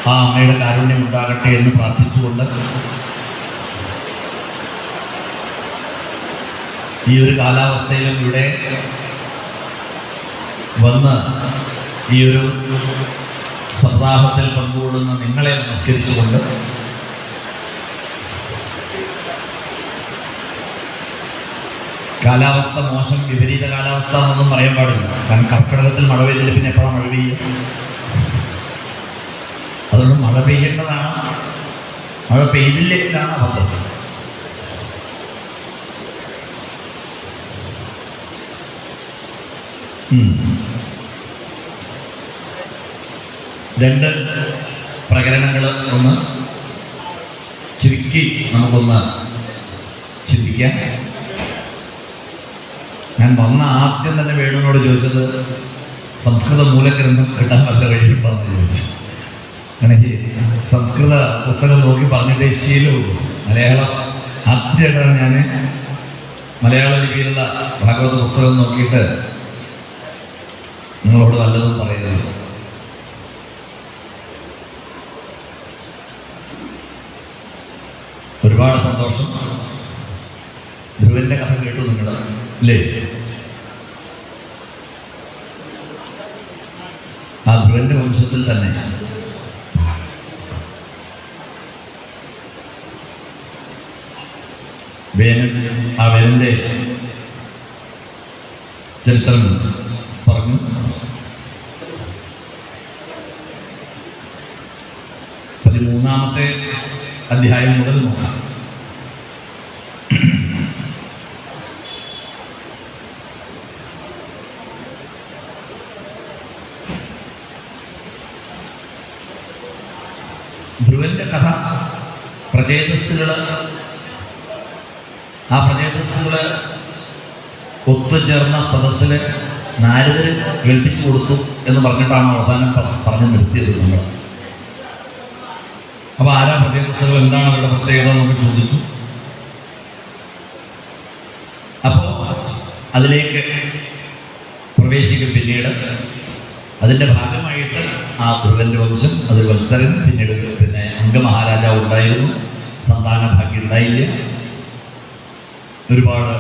ആ അമ്മയുടെ കാരുണ്യം ഉണ്ടാകട്ടെ എന്ന് പ്രാർത്ഥിച്ചുകൊണ്ട് ഈ ഒരു കാലാവസ്ഥയിലും ഇവിടെ വന്ന് ഈ ഒരു സപ്താഹത്തിൽ പങ്കുകൊള്ളുന്ന നിങ്ങളെ നമസ്കരിച്ചുകൊണ്ട് കാലാവസ്ഥ മോശം, വിപരീത കാലാവസ്ഥ എന്നൊന്നും പറയാൻ പാടില്ല. കാരണം കർക്കിടകത്തിൽ മഴ പെയ്തില്ല, പിന്നെ എപ്പോഴാണ് മഴ പെയ്യുക? അതുകൊണ്ട് മഴ പെയ്യേണ്ടതാണ്. മഴ പെയ്തില്ലെങ്കിലാണ് അബദ്ധം. രണ്ട് പ്രകരണങ്ങൾ ഒന്ന് ചുരുക്കി നമുക്കൊന്ന് ചിന്തിക്കാം. ഞാൻ വന്ന ആദ്യം തന്നെ വേണുവിനോട് ചോദിച്ചത് സംസ്കൃത മൂലഗ്രന്ഥം കിട്ടാൻ വല്ല വഴിയുണ്ടെന്ന് ചോദിച്ചു. എനിക്ക് സംസ്കൃത പുസ്തകം നോക്കി പറഞ്ഞിട്ടേ ശീലമുള്ളൂ. മലയാളം ആദ്യമായിട്ടാണ് ഞാൻ മലയാള ലിപിയിലുള്ള ഭാഗവത പുസ്തകം നോക്കിയിട്ട് നിങ്ങളോട് നല്ലതും പറയുന്നത്. ഒരുപാട് സന്തോഷം. ധ്രുവന്റെ കഥ കേട്ടു നിങ്ങൾ അല്ലേ? ആ ധ്രുവന്റെ വംശത്തിൽ തന്നെ വേനൽ, ആ വേനന്റെ ചരിത്രം പറഞ്ഞു. പതിമൂന്നാമത്തെ അധ്യായം മുതൽ നോക്കാം. ധ്രുവന്റെ കഥ പ്രചേതസ്സുകള്, ആ പ്രചേതസ്സുകള് ഒത്തുചേർന്ന സദസ്സില് നാരദര് കേൾപ്പിച്ചു കൊടുത്തു എന്ന് പറഞ്ഞിട്ടാണ് അവസാനം പറഞ്ഞു നിർത്തിയത് നമ്മൾ. അപ്പൊ ആരാ പ്രചേതസ്സുകൾ, എന്താണ് അവരുടെ പ്രത്യേകത എന്നൊക്കെ ചോദിച്ചു. അപ്പോൾ അതിലേക്ക് പ്രവേശിക്കും. പിന്നീട് അതിൻ്റെ ഭാഗമായിട്ട് ആ ധ്രുവന്റെ വംശം, അത് വത്സരൻ, പിന്നീട് പിന്നെ അംഗമഹാരാജാവ് ഉണ്ടായിരുന്നു. സന്താന ഭാഗ്യം ഉണ്ടായില്ല. ഒരുപാട്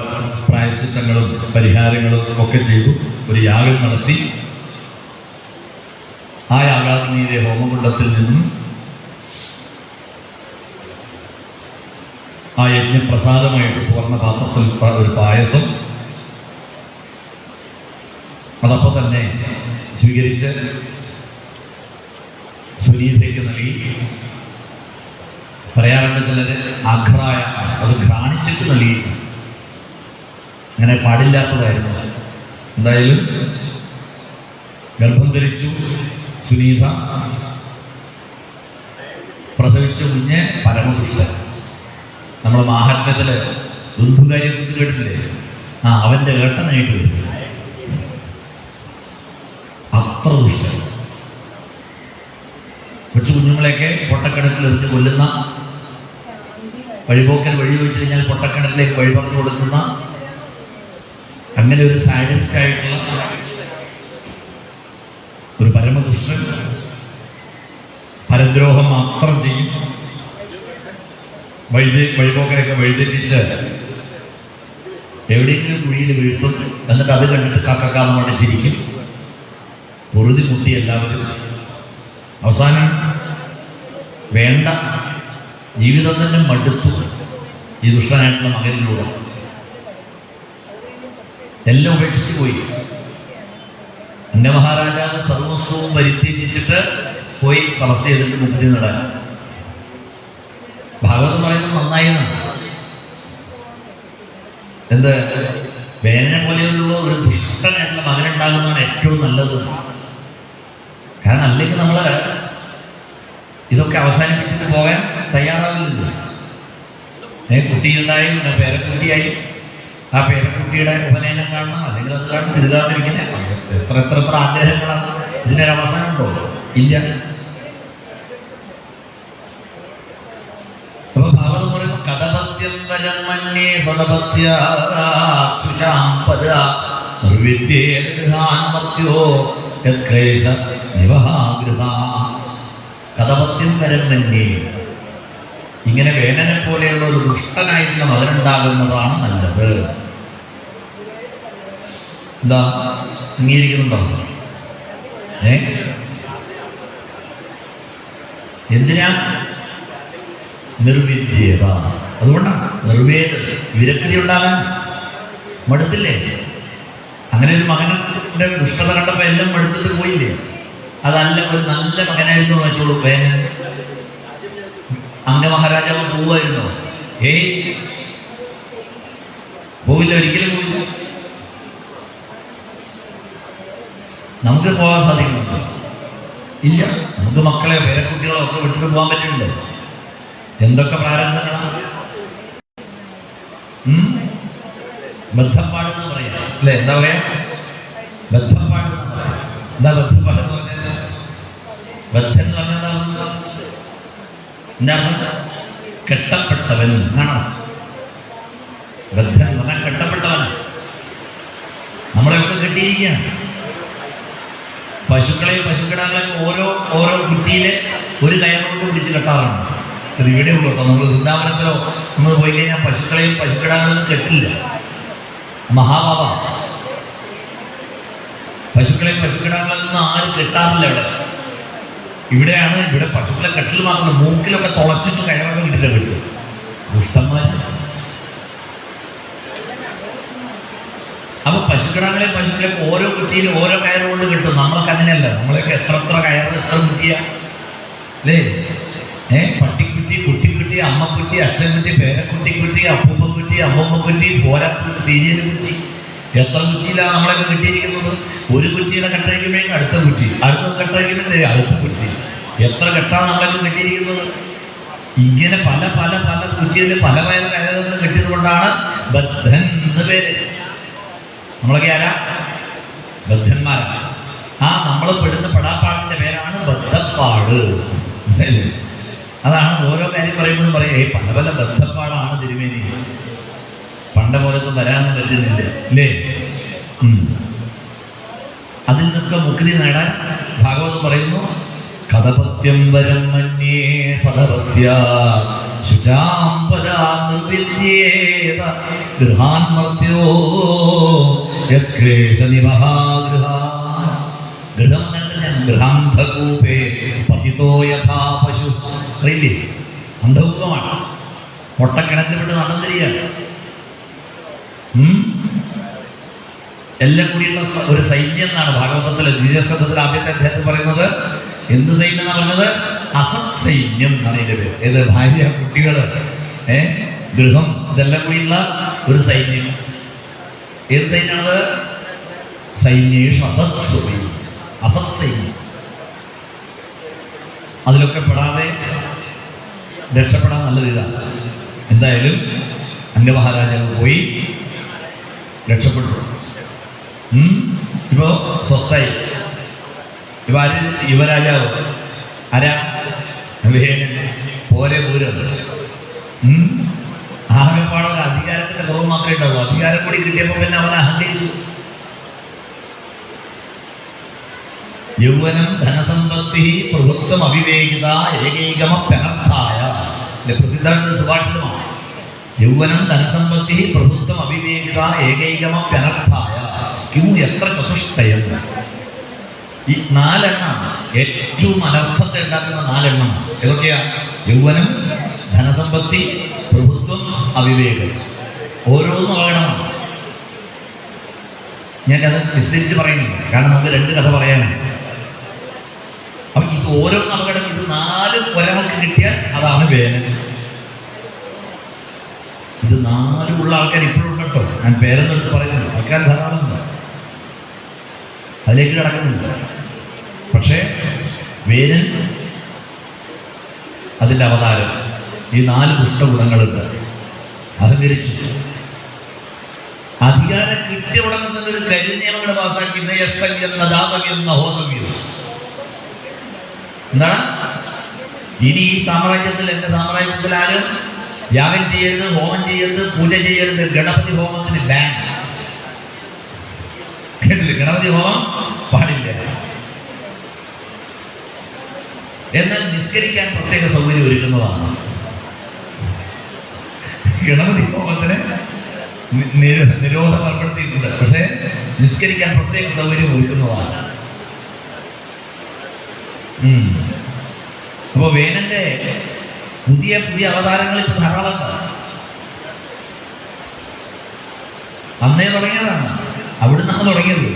പ്രായശ്ചിത്തങ്ങളും പരിഹാരങ്ങളും ഒക്കെ ചെയ്തു. ഒരു യാഗം നടത്തി. ആ യാഗാഗ്നിയിലെ ഹോമകുണ്ഡത്തിൽ നിന്നും ആ യജ്ഞപ്രസാദമായിട്ട് സുവർണപാത്രത്തിൽ ഒരു പായസം അതപ്പോൾ തന്നെ സ്വീകരിച്ച് സുനീതയ്ക്ക് നൽകി. പറയാറുണ്ട് ചിലര് ആഘ്രായ, അത് ഘ്രാണിച്ചിട്ട് നൽകി. അങ്ങനെ പാടില്ലാത്തതായിരുന്നു. എന്തായാലും ഗർഭം ധരിച്ചു സുനീത. പ്രസവിച്ച കുഞ്ഞ് പരമദുഷ്ടൻ. നമ്മൾ മാഹാത്മ്യത്തില് ബന്ധുകാരിയെ കുറിച്ച് കേട്ടില്ലേ? അവന്റെ ഏട്ടനായിട്ട് വരും. അത്ര ദുഷ്ടൻ. കൊച്ചു കുഞ്ഞുങ്ങളെയൊക്കെ പൊട്ടക്കിണറ്റിൽ എറിഞ്ഞ് കൊല്ലുന്ന, വഴിപോക്കൽ വഴി ചോദിച്ചു കഴിഞ്ഞാൽ പൊട്ടക്കിണറ്റിലേക്ക് വഴിപറഞ്ഞു കൊടുക്കുന്ന, അങ്ങനെ ഒരു സാഡിസ്റ്റ് ആയിട്ടുള്ള ഒരു പരമദുഷ്ടൻ. പരദ്രോഹം മാത്രം ചെയ്യും. വഴിപോക്കലൊക്കെ വഴിതെറ്റിച്ച് എവിടെയെങ്കിലും കുഴിയിൽ വീഴ്ത്തും. എന്നിട്ട് അത് കണ്ടിട്ട് കാക്കാന്ന് മടിച്ചിരിക്കും. പൊറുതി മുട്ടി എല്ലാവരും. അവസാനം വേണ്ട, ജീവിതം തന്നെ മടുത്തു ഈ ദുഷ്ടനായിട്ടുള്ള മകനിലൂടെ. എല്ലാം ഉപേക്ഷിച്ചു പോയി. അംഗമഹാരാജാവ് സർവസ്വവും പരിത്യജിച്ചിട്ട് പോയി തപസ് ചെയ്തിട്ട് മുക്തി നേടാൻ. ഭാഗവതം പറയുന്നത് നന്നായി എന്നാണ്. എന്ത്, വേദന പോലെയുള്ള ഒരു ദുഷ്ടനായിട്ടുള്ള മകനുണ്ടാകുന്നതാണ് ഏറ്റവും നല്ലത്. കാരണം അല്ലെങ്കിൽ നമ്മൾ ഇതൊക്കെ അവസാനിപ്പിച്ചിട്ട് പോകാൻ തയ്യാറാവില്ലല്ലോ. കുട്ടിയുണ്ടായി, പേരക്കുട്ടിയായി, ആ പേരക്കുട്ടിയുടെ ഉപനയനം കാണണം, അല്ലെങ്കിൽ അത് കാണണം, ഇത് കാണുന്നിരിക്കുന്ന എത്ര ആഗ്രഹങ്ങളാണ്. ഇതിനൊരവസാനം ഉണ്ടോ? ഇല്ല. അപ്പൊ ഭാഗവതം പറയുന്നു, കടപത്യം വരം മന്യേ കഥപത്യം കരന്നെങ്കിൽ ഇങ്ങനെ വേനനെ പോലെയുള്ള ഒരു ദുഷ്ടനായിട്ടുള്ള മകനുണ്ടാകുന്നതാണ് നല്ലത്. എന്താ അംഗീകരിക്കുന്നുണ്ടോ? എന്തിനാ? നിർവിദ്യത. അതുകൊണ്ടാണ് നിർവേദ വിരക്തി ഉണ്ടാകാൻ. മടുത്തില്ലേ? അങ്ങനെ ഒരു മകന്റെ ദുഷ്ടത കണ്ടപ്പോ എല്ലാം മടുത്തിട്ട് പോയില്ലേ? അതല്ല, ഒരു നല്ല മകനായിരുന്നു വെച്ചോളൂ. വേനൻ അംഗമഹാരാജാവ് പോവുമായിരുന്നോ? പോവില്ല, ഒരിക്കലും പോവില്ല. നമുക്ക് പോകാൻ സാധിക്കുന്നുണ്ടോ? ഇല്ല. നമുക്ക് മക്കളെ പേരക്കുട്ടികളോ ഒക്കെ വിട്ടിട്ട് പോകാൻ പറ്റുന്നുണ്ടോ? എന്തൊക്കെ പ്രാരംഭങ്ങളാണ്. ബദ്ധപ്പാട് എന്ന് പറയാം അല്ലെ? എന്താ പറയാ? ബദ്ധപ്പാട്. എന്താ ബദ്ധപ്പാട് എന്ന് പറഞ്ഞത്? ബദ്ധൻ എന്ന് പറഞ്ഞാൽ എന്താണ്? കെട്ടപ്പെട്ടവൻ എന്നാണോ? ബദ്ധൻ എന്ന് പറഞ്ഞാൽ കെട്ടപ്പെട്ടവൻ. നമ്മളെയൊക്കെ കെട്ടിയിരിക്കുകയാണ്. പശുക്കിടാങ്ങളെയും ഓരോ കുറ്റിയിലെ ഒരു കയറുകൊണ്ട് പിടിച്ച് കെട്ടാറുണ്ട്. ഇത് ഇവിടെ ഉള്ളൂ കേട്ടോ. നമ്മൾ വൃന്ദാവനത്തിലോ നമ്മൾ പോയി കഴിഞ്ഞാൽ പശുക്കിടാങ്ങളൊന്നും കെട്ടില്ല. മഹാബാബ പശുക്കിടാങ്ങളൊന്നും ആരും കെട്ടാറില്ല ഇവിടെ. ഇവിടെയാണ്. ഇവിടെ പശുക്കളെ കെട്ടിൽ മാത്രമല്ല, മൂക്കിലൊക്കെ തുളച്ചിട്ട് കയറൊക്കെ കിട്ടില്ല കിട്ടും. ദുഷ്ടന്മാര്. അപ്പൊ പശുക്കിടാങ്ങളെ ഓരോ കുറ്റിയിലും ഓരോ കയറ് കൊണ്ട് കിട്ടും. നമ്മളൊക്കെ അങ്ങനെയല്ല. നമ്മളൊക്കെ എത്ര കയറ്, എത്ര കുറ്റിയാ അല്ലേ? പട്ടിക്കുറ്റി, കുട്ടിക്കുറ്റി, അമ്മക്കുറ്റി, അച്ഛൻകുറ്റി, പേരക്കുട്ടിക്കുറ്റി, അപ്പൂപ്പക്കുറ്റി, അമ്മമ്മക്കുറ്റി, പോരാത്ത സീരിയൽ കുറ്റി. എത്ര കുറ്റിയിലാണ് നമ്മളൊക്കെ കിട്ടിയിരിക്കുന്നത്? ഒരു കുറ്റിയുടെ കെട്ടഴിക്കുമ്പോഴേക്കും അടുത്ത കുറ്റി, അടുത്ത കെട്ടഴിക്കുമ്പോഴേ അടുത്ത കുറ്റി. എത്ര കെട്ടാണ് നമ്മളൊക്കെ കിട്ടിയിരിക്കുന്നത്? ഇങ്ങനെ പല പല പല കുറ്റികളിൽ പല പല കയറുകൾ കിട്ടിയത് കൊണ്ടാണ് ബദ്ധൻ എന്ന് പേര്. നമ്മളൊക്കെ ആരാ? ബദ്ധന്മാരാണ്. നമ്മൾ പെടുന്ന പെടാപ്പാടിന്റെ പേരാണ് ബദ്ധപ്പാട്. അതാണ് ഓരോ കാര്യം പറയുമ്പോഴും പറയാം, പല പല ബദ്ധപ്പാടാണ് തിരുമേനി. പണ്ട പോലൊന്നും വരാനൊന്നും പറ്റുന്നില്ല അല്ലേ? അതിൽ നിന്നൊക്കെ മുക്തി നേടാൻ ഭാഗവതം പറയുന്നു, കഥപത്യം വരം മന്യേ ഫലപത്യ ശുചാംബരാ നിർവിദ്യേത ഗൃഹാൻമർത്യോ യക്ലേശനിവഹാഗൃഹാ. ഗൃഹം കണ്ട് ഞാൻ ഗൃഹാന്ധകൂപേ പതിതോ യഥാ പശു. അറിയില്ലേ? അന്ധകൂപമാണ്. മുട്ടക്കിണറ്റിൽ വിട്ട് നടന്നിരിക്കുകയാണ്. എല്ലാം കൂടിയുള്ള ഒരു സൈന്യം എന്നാണ് ഭാഗവതത്തിലെ ദ്വിതീയസ്കന്ധത്തിൽ ആദ്യത്തെ അധ്യായത്തിൽ പറയുന്നത്. എന്ത് സൈന്യം എന്നാണ് പറഞ്ഞത്? അസത് സൈന്യം എന്നാണ് ഇതിന്റെ പേര്. ഏത്? ഭാര്യ, കുട്ടികള്, ഗൃഹം, ഇതെല്ലാം കൂടിയുള്ള ഒരു സൈന്യം. ഏത് സൈന്യമാണത്? സൈന്യേഷു അസത്സുഖി. അസത് സൈന്യം. അതിലൊക്കെ പെടാതെ രക്ഷപ്പെടാൻ നല്ലത് ഇതാണ്. എന്തായാലും അംഗമഹാരാജാവ് പോയി രക്ഷപ്പെട്ടു. ഇപ്പോ സ്വസ്ഥായി. ഇവാര് യുവരാജാവ് ആരാ? വേനൻ പോലെ പൂരം. ആകെപ്പാടെ ഒരു അധികാരത്തിന്റെ കുറവ് മാത്രമേ ഉണ്ടാവൂ. അധികാരം കൂടി കിട്ടിയപ്പോ പിന്നെ അവൻ അഹങ്കരിച്ചു. യൗവനം ധനസമ്പത്തി പ്രഭുത്വം അവിവേകിത ഏകൈകമപ്യനർത്ഥായ. പ്രസിദ്ധമായിട്ടൊരു സുഭാഷിതമാണ്. യൗവനം ധനസമ്പത്തി പ്രഭുത്വം അവിവേകിത ഏകൈകമപ്യനർത്ഥായ കിം എത്ര ചതുഷ്ടയം. ഈ 4 എണ്ണമാണ് ഏറ്റവും അനർത്ഥത്തെ ഉണ്ടാക്കുന്ന 4 എണ്ണമാണ്. ഏതൊക്കെയാ? യൗവനം, ധനസമ്പത്തി, പ്രഭുത്വം, അവിവേകം. ഓരോന്നും അപകടമാണ്. ഞാനത് വിസ്തരിച്ച് പറയുന്നില്ല, കാരണം നമുക്ക് 2 കഥ പറയാനുണ്ട്. അപ്പൊ ഇത് ഓരോന്നും അപകടം. ഇത് 4 ഒരാൾക്ക് കിട്ടിയാൽ അതാണ് വേനൽ. ഇത് 4 ഉള്ള ആൾക്കാർ ഇപ്പോഴും കേട്ടോ. ഞാൻ പേരെന്നെടുത്ത് പറയുന്നുണ്ട്. ആൾക്കാർ ധാരാളമുണ്ട്, അതിലേക്ക് കിടക്കുന്നുണ്ട്. പക്ഷേ വേനൽ അതിൻ്റെ അവതാരം ഈ 4 ദുഷ്ടഗുണങ്ങളുണ്ട്. അഹങ്കരിച്ചു. അധികാരം കിട്ടിയ ഉടനെ തന്നെ ഒരു കരിനിയമങ്ങൾ പാസാക്കി. നയഷ്ടവ്യം നദാതവ്യം നഹോതവ്യം. എന്താണ്? ഇനി ഈ സാമ്രാജ്യത്തിൽ, എന്റെ സാമ്രാജ്യത്തിൽ ആരും യാഗം ചെയ്യരുത്, ഹോമം ചെയ്യരുത്, പൂജ ചെയ്യരുത്. ഗണപതി ഹോമത്തിന് ബാൻ. കേട്ടില്ല? ഗണപതി ഹോമം പാടില്ല. എന്നാൽ നിസ്കരിക്കാൻ പ്രത്യേക സൗകര്യം ഒരുക്കുന്നതാണ്. ഗണപതി ഹോമത്തിന് നിരോധം ഏർപ്പെടുത്തിയിട്ടുണ്ട്, പക്ഷേ നിസ്കരിക്കാൻ പ്രത്യേക സൗകര്യം ഒരുക്കുന്നതാണ്. അപ്പൊ വേനന്റെ പുതിയ പുതിയ അവതാരങ്ങൾ ഇപ്പൊ ധാരാളം അന്നേ തുടങ്ങിയതാണ്. അവിടുന്നാണ് തുടങ്ങിയത്.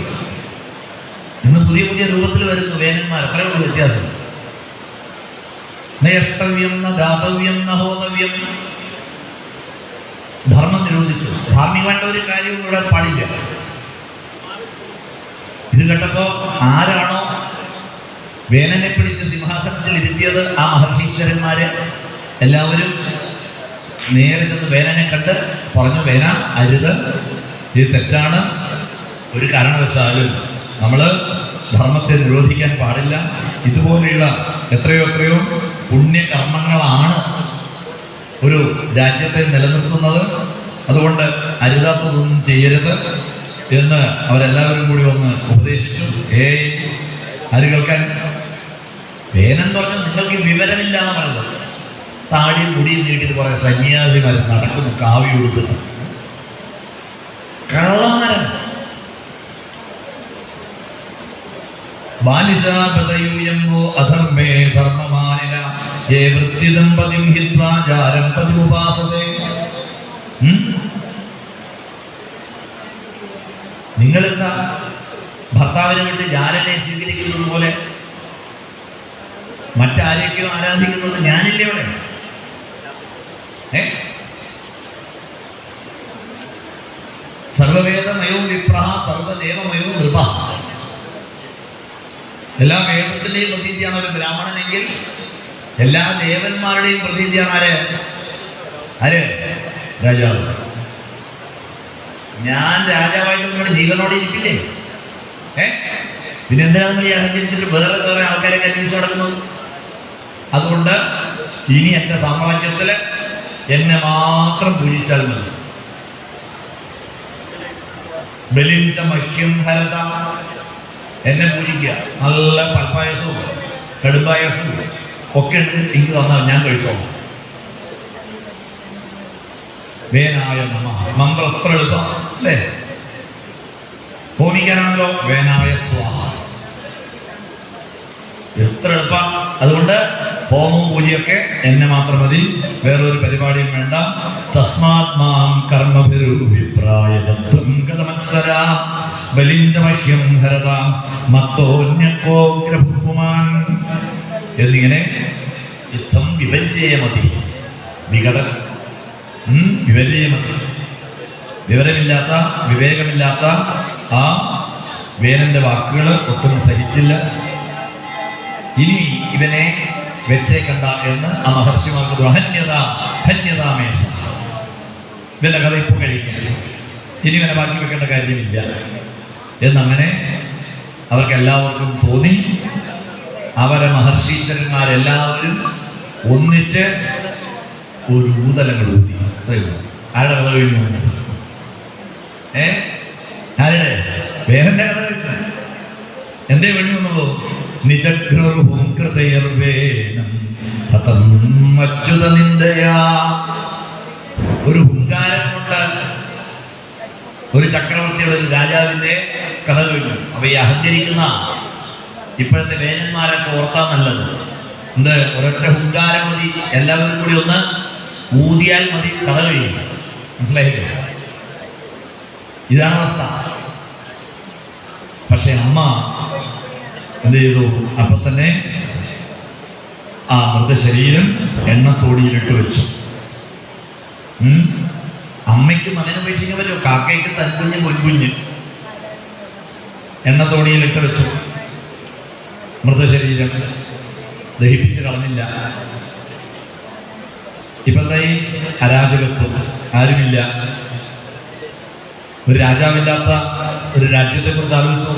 ഇന്ന് പുതിയ പുതിയ രൂപത്തിൽ വരുന്നു വേനന്മാർ. അത്രയുള്ള വ്യത്യാസം. നയഷ്ടവ്യം ന ദാതവ്യം ന ഹോതവ്യം. ധർമ്മം നിരോധിച്ചു. ധാർമ്മികമായിട്ട് ഒരു കാര്യവും ഇവിടെ പാടില്ല. ഇത് കേട്ടപ്പോ ആരാണോ വേനനെ പിടിച്ച് സിംഹാസനത്തിൽ ഇരുത്തിയത്, ആ മഹർഷീശ്വരന്മാര് എല്ലാവരും നേരെ ചെന്ന് വേനനെ കണ്ട് പറഞ്ഞു, വേന അരുത്, ഇത് തെറ്റാണ്. ഒരു കാരണവശാലും നമ്മൾ ധർമ്മത്തെ നിരോധിക്കാൻ പാടില്ല. ഇതുപോലെയുള്ള എത്രയോ എത്രയോ പുണ്യകർമ്മങ്ങളാണ് ഒരു രാജ്യത്തെ നിലനിർത്തുന്നത്. അതുകൊണ്ട് അരുതാത്തതൊന്നും ചെയ്യരുത് എന്ന് അവരെല്ലാവരും കൂടി ഒന്ന് ഉപദേശിച്ചു. ആര് കേൾക്കാൻ? വേനൻ പറഞ്ഞാൽ നിങ്ങൾക്ക് വിവരമില്ല എന്ന് പറയുന്നത്. താടിയും മുടിയും നീട്ടിട്ട് കുറെ സന്യാസിമാർ നടക്കുന്നു കാവ്യ കൊടുത്തിട്ട്. കള്ളന്മാരാണ്. ബാലിശാപതയൂയമ്പോ അധർമ്മേ ധർമ്മമാനില ഏ വൃത്തിദമ്പതിം ഹിത്വാചാരം പതിമുപാസതേ. നിങ്ങളെന്താ ഭർത്താവിനെ വിട്ട് ജാരനെ സ്വീകരിക്കുന്നത് പോലെ മറ്റാരെയൊക്കെയോ ആരാധിക്കുന്നത് ഞാനില്ലേ അവിടെ? സർവവേദമയവും വിപ്രഹ സർവദേവമയവും നൃപ. എല്ലാ വേദത്തിന്റെയും പ്രതീതിയാണ് ഒരു ബ്രാഹ്മണനെങ്കിൽ എല്ലാ ദേവന്മാരുടെയും പ്രതീതിയാണ് ആര്? രാജാവ്. ഞാൻ രാജാവായിട്ട് നിങ്ങളുടെ ജീവനോടെ ഇരിക്കില്ലേ? പിന്നെ എന്തിനാണ് നിങ്ങൾ അഹങ്കരിച്ചിട്ട് വേറെ വേറെ ആൾക്കാരെ കല്പിച്ചു നടക്കുന്നത്? അതുകൊണ്ട് ഇനി എന്റെ സാമ്രാജ്യത്തില് എന്നെ മാത്രം പൂജിച്ചാൽ മതി. ബലിഞ്ച മഹ്യം ഹരത, എന്നെ പൂജിക്കുക. നല്ല പൽപ്പായസവും കടുംപായസവും ഒക്കെ എടുത്ത് എനിക്ക് തന്നാൽ ഞാൻ കഴിച്ചോളാം. വേനായ നമ. മന്ത്രം എത്ര എളുപ്പം അല്ലേ? ഹോമിക്കാനാണല്ലോ വേനായ സ്വാഹ. എത്ര എളുപ്പം. അതുകൊണ്ട് ഹോമവും പൂജയൊക്കെ എന്നെ മാത്രം മതി, വേറൊരു പരിപാടിയും വേണ്ട. തസ്മാത് മാം കർമ്മഭിരുഭിപ്രായതത്വം ഗതമത്സരാ ബലിഞ്ചമഹ്യം ഹരതാം മത്തോന്യകോഗ്രഭുമാൻ എന്നിങ്ങനെ യുദ്ധം വിപര്യയമതി വികട വിപര്യമതി. വിവരമില്ലാത്ത വിവേകമില്ലാത്ത ആ വേനന്റെ വാക്കുകൾ ഒട്ടും സഹിച്ചില്ല. ഇനി ഇവനെ വെച്ചേക്കണ്ട എന്ന് ആ മഹർഷിമാർക്ക് ഹന്യതാമേശ. ഇവന്റെ കഥ ഇപ്പൊ കഴിക്കില്ല, ഇനി ഇവനെ ബാക്കി വെക്കേണ്ട കാര്യമില്ല എന്നങ്ങനെ അവർക്ക് എല്ലാവർക്കും തോന്നി. അവരെ മഹർഷീശ്വരന്മാരെല്ലാവരും ഒന്നിച്ച് ഒരു ഊതലങ്ങൾ ഊതി. ആരുടെ കഥ കഴിഞ്ഞു? ആരുടെ? വേനന്റെ കഥ കഴിഞ്ഞു. എന്തേ വേണ്ടി വന്നുള്ളൂ? ഒരു ഹുങ്കാരം കൊണ്ട് ഒരു ചക്രവർത്തിയുടെ ഒരു രാജാവിന്റെ കഥ കഴിഞ്ഞു. അപ്പൊ ഈ അഹങ്കരിക്കുന്ന ഇപ്പോഴത്തെ വേനന്മാരൊക്കെ ഓർത്താൻ നല്ലത് എന്ത്? ഒരൊറ്റ ഹുങ്കാരം മതി, എല്ലാവരും കൂടി ഒന്ന് ഊതിയാൽ മതി, കഥ കഴിയും. മനസ്സിലായില്ലേ? ഇതാണ് അവസ്ഥ. പക്ഷെ അമ്മ എന്ത് ചെയ്തു? അപ്പൊ തന്നെ ആ മൃതശരീരം എണ്ണത്തോടിയിലിട്ട് വെച്ചു. അമ്മയ്ക്ക് മകനെ ഉപേക്ഷിക്കാൻ പറ്റുമോ? കാക്കയ്ക്ക് തൻകുഞ്ഞ് പൊൻകുഞ്ഞ് എണ്ണത്തോടിയിലിട്ട് വെച്ചു. മൃതശരീരം ദഹിപ്പിച്ച് കളഞ്ഞില്ല. ഇപ്പത്തായി അരാജകത്വം. ആരുമില്ല. ഒരു രാജാവില്ലാത്ത ഒരു രാജ്യത്തെ കുറിച്ച് ആലോചിച്ചു.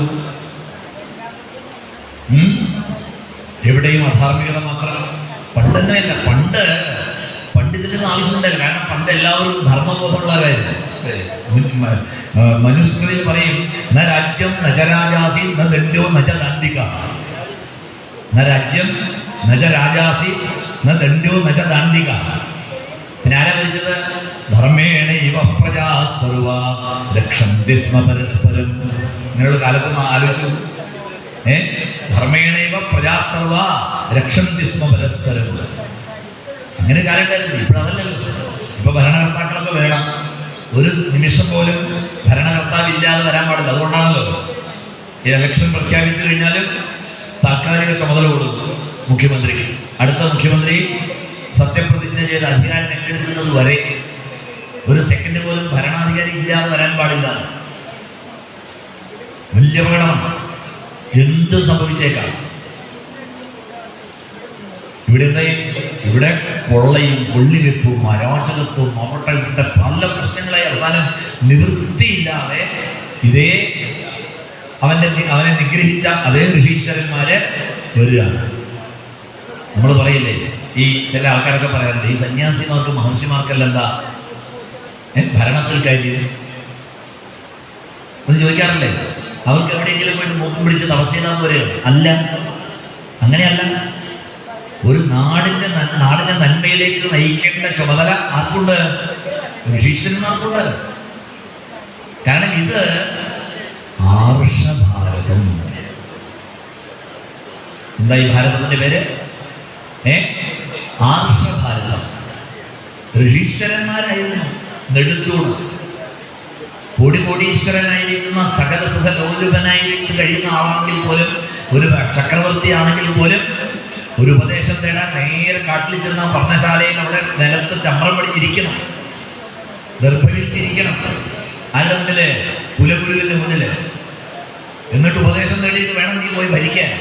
എവിടെയും അധാർമികത മാത്രം. പണ്ടെന്നല്ല, പണ്ട് ഇതിനൊന്നും ആവശ്യമുണ്ടല്ലോ. കാരണം പണ്ട് എല്ലാവരും ധർമ്മബോധമുള്ളവരായിരുന്നു. മനുസ്മൃതിയിൽ പറയും, ന രാജ്യം നജരാജാസി ന ദണ്ഡോ നജ ദണ്ഡിക. ന രാജ്യം നജ രാജാസി ന ദണ്ഡ്യോ നജ ദാണ്ഡിക. പിന്നെ ആരാ ഭരിച്ചത്? ധർമ്മേണ ഇവ പ്രജാ സർവ രക്ഷന്തി സ്മ പരസ്പരം. നിങ്ങളുടെ കാലത്ത് ആലോചിച്ചു. ധർമ്മേണ ഇവ പ്രജാ സർവ രക്ഷന്തി സ്മ പരസ്പരം. അങ്ങനെ കാലത്തായിരുന്നു. ഇപ്പോഴതല്ലല്ലോ. ഇപ്പൊ ഭരണകർത്താക്കളൊക്കെ വേണം. ഒരു നിമിഷം പോലും ഭരണകർത്താവില്ലാതെ വരാൻ പാടില്ല. അതുകൊണ്ടാണല്ലോ ഈ ഇലക്ഷൻ പ്രഖ്യാപിച്ചു കഴിഞ്ഞാലും താൽക്കാലിക ചുമതല കൊടുക്കും മുഖ്യമന്ത്രിക്ക്. അടുത്ത മുഖ്യമന്ത്രി സത്യപ്രതിജ്ഞ ചെയ്ത് അധികാരം ഏറ്റെടുക്കുന്നത് വരെ ഒരു സെക്കൻഡ് പോലും ഭരണാധികാരി ഇല്ലാതെ വരാൻ പാടില്ല. വലിയ അപകടമാണ്. എന്ത് സംഭവിച്ചേക്കാം. ഇവിടെ കൊള്ളയും കൊള്ളിവെപ്പും അരാജകത്വവും അവിടെ ഇവിടെ പല പ്രശ്നങ്ങളായി അവസാനം നിവൃത്തിയില്ലാതെ ഇതേ അവനെ നിഗ്രഹിച്ച അതേ ഋഷീശ്വരന്മാര് വരികയാണ്. നമ്മൾ പറയില്ലേ, ഈ ചില ആൾക്കാരൊക്കെ പറയാറുണ്ട്, ഈ സന്യാസിമാർക്ക് മഹർഷിമാർക്കല്ല എന്താ ഭരണത്തിൽ കാര്യം എന്ന് ചോദിക്കാറില്ലേ? അവർക്ക് എവിടെയെങ്കിലും പോയിട്ട് മൂക്കും പിടിച്ച് തപസ്യതാന്ന് വരികയാണ്. അല്ല, അങ്ങനെയല്ല. ഒരു നാടിന്റെ നന്മയിലേക്ക് നയിക്കേണ്ട ചുമതല ആർക്കുണ്ട്? ഋഷീശ്വരന്മാർക്കുണ്ട്. കാരണം ഇത് ആർഷഭാരതം. എന്താ ഈ ഭാരതത്തിന്റെ പേര്? ആർഷഭാരതം. ഋഷീശ്വരന്മാരായിരുന്നു നെടുത്തൂണ്. കോടീശ്വരനായിരിക്കുന്ന സകല സുഖ ലോലുപനായിരിക്കും കഴിയുന്ന ആളാണെങ്കിൽ പോലും, ഒരു ചക്രവർത്തി ആണെങ്കിൽ പോലും, ഒരു ഉപദേശം തേടാൻ നേരെ കാട്ടിൽ ചെന്ന പഠനശാലയിൽ അവിടെ നിലത്ത് ചമ്രം പഠിച്ചിരിക്കണം, ദർഭവിച്ചിരിക്കണം. അതിന്റെ മുന്നില് കുലഗുരുവിന്റെ മുന്നില്. എന്നിട്ട് ഉപദേശം തേടിയിട്ട് വേണം നീ പോയി ഭരിക്കാൻ.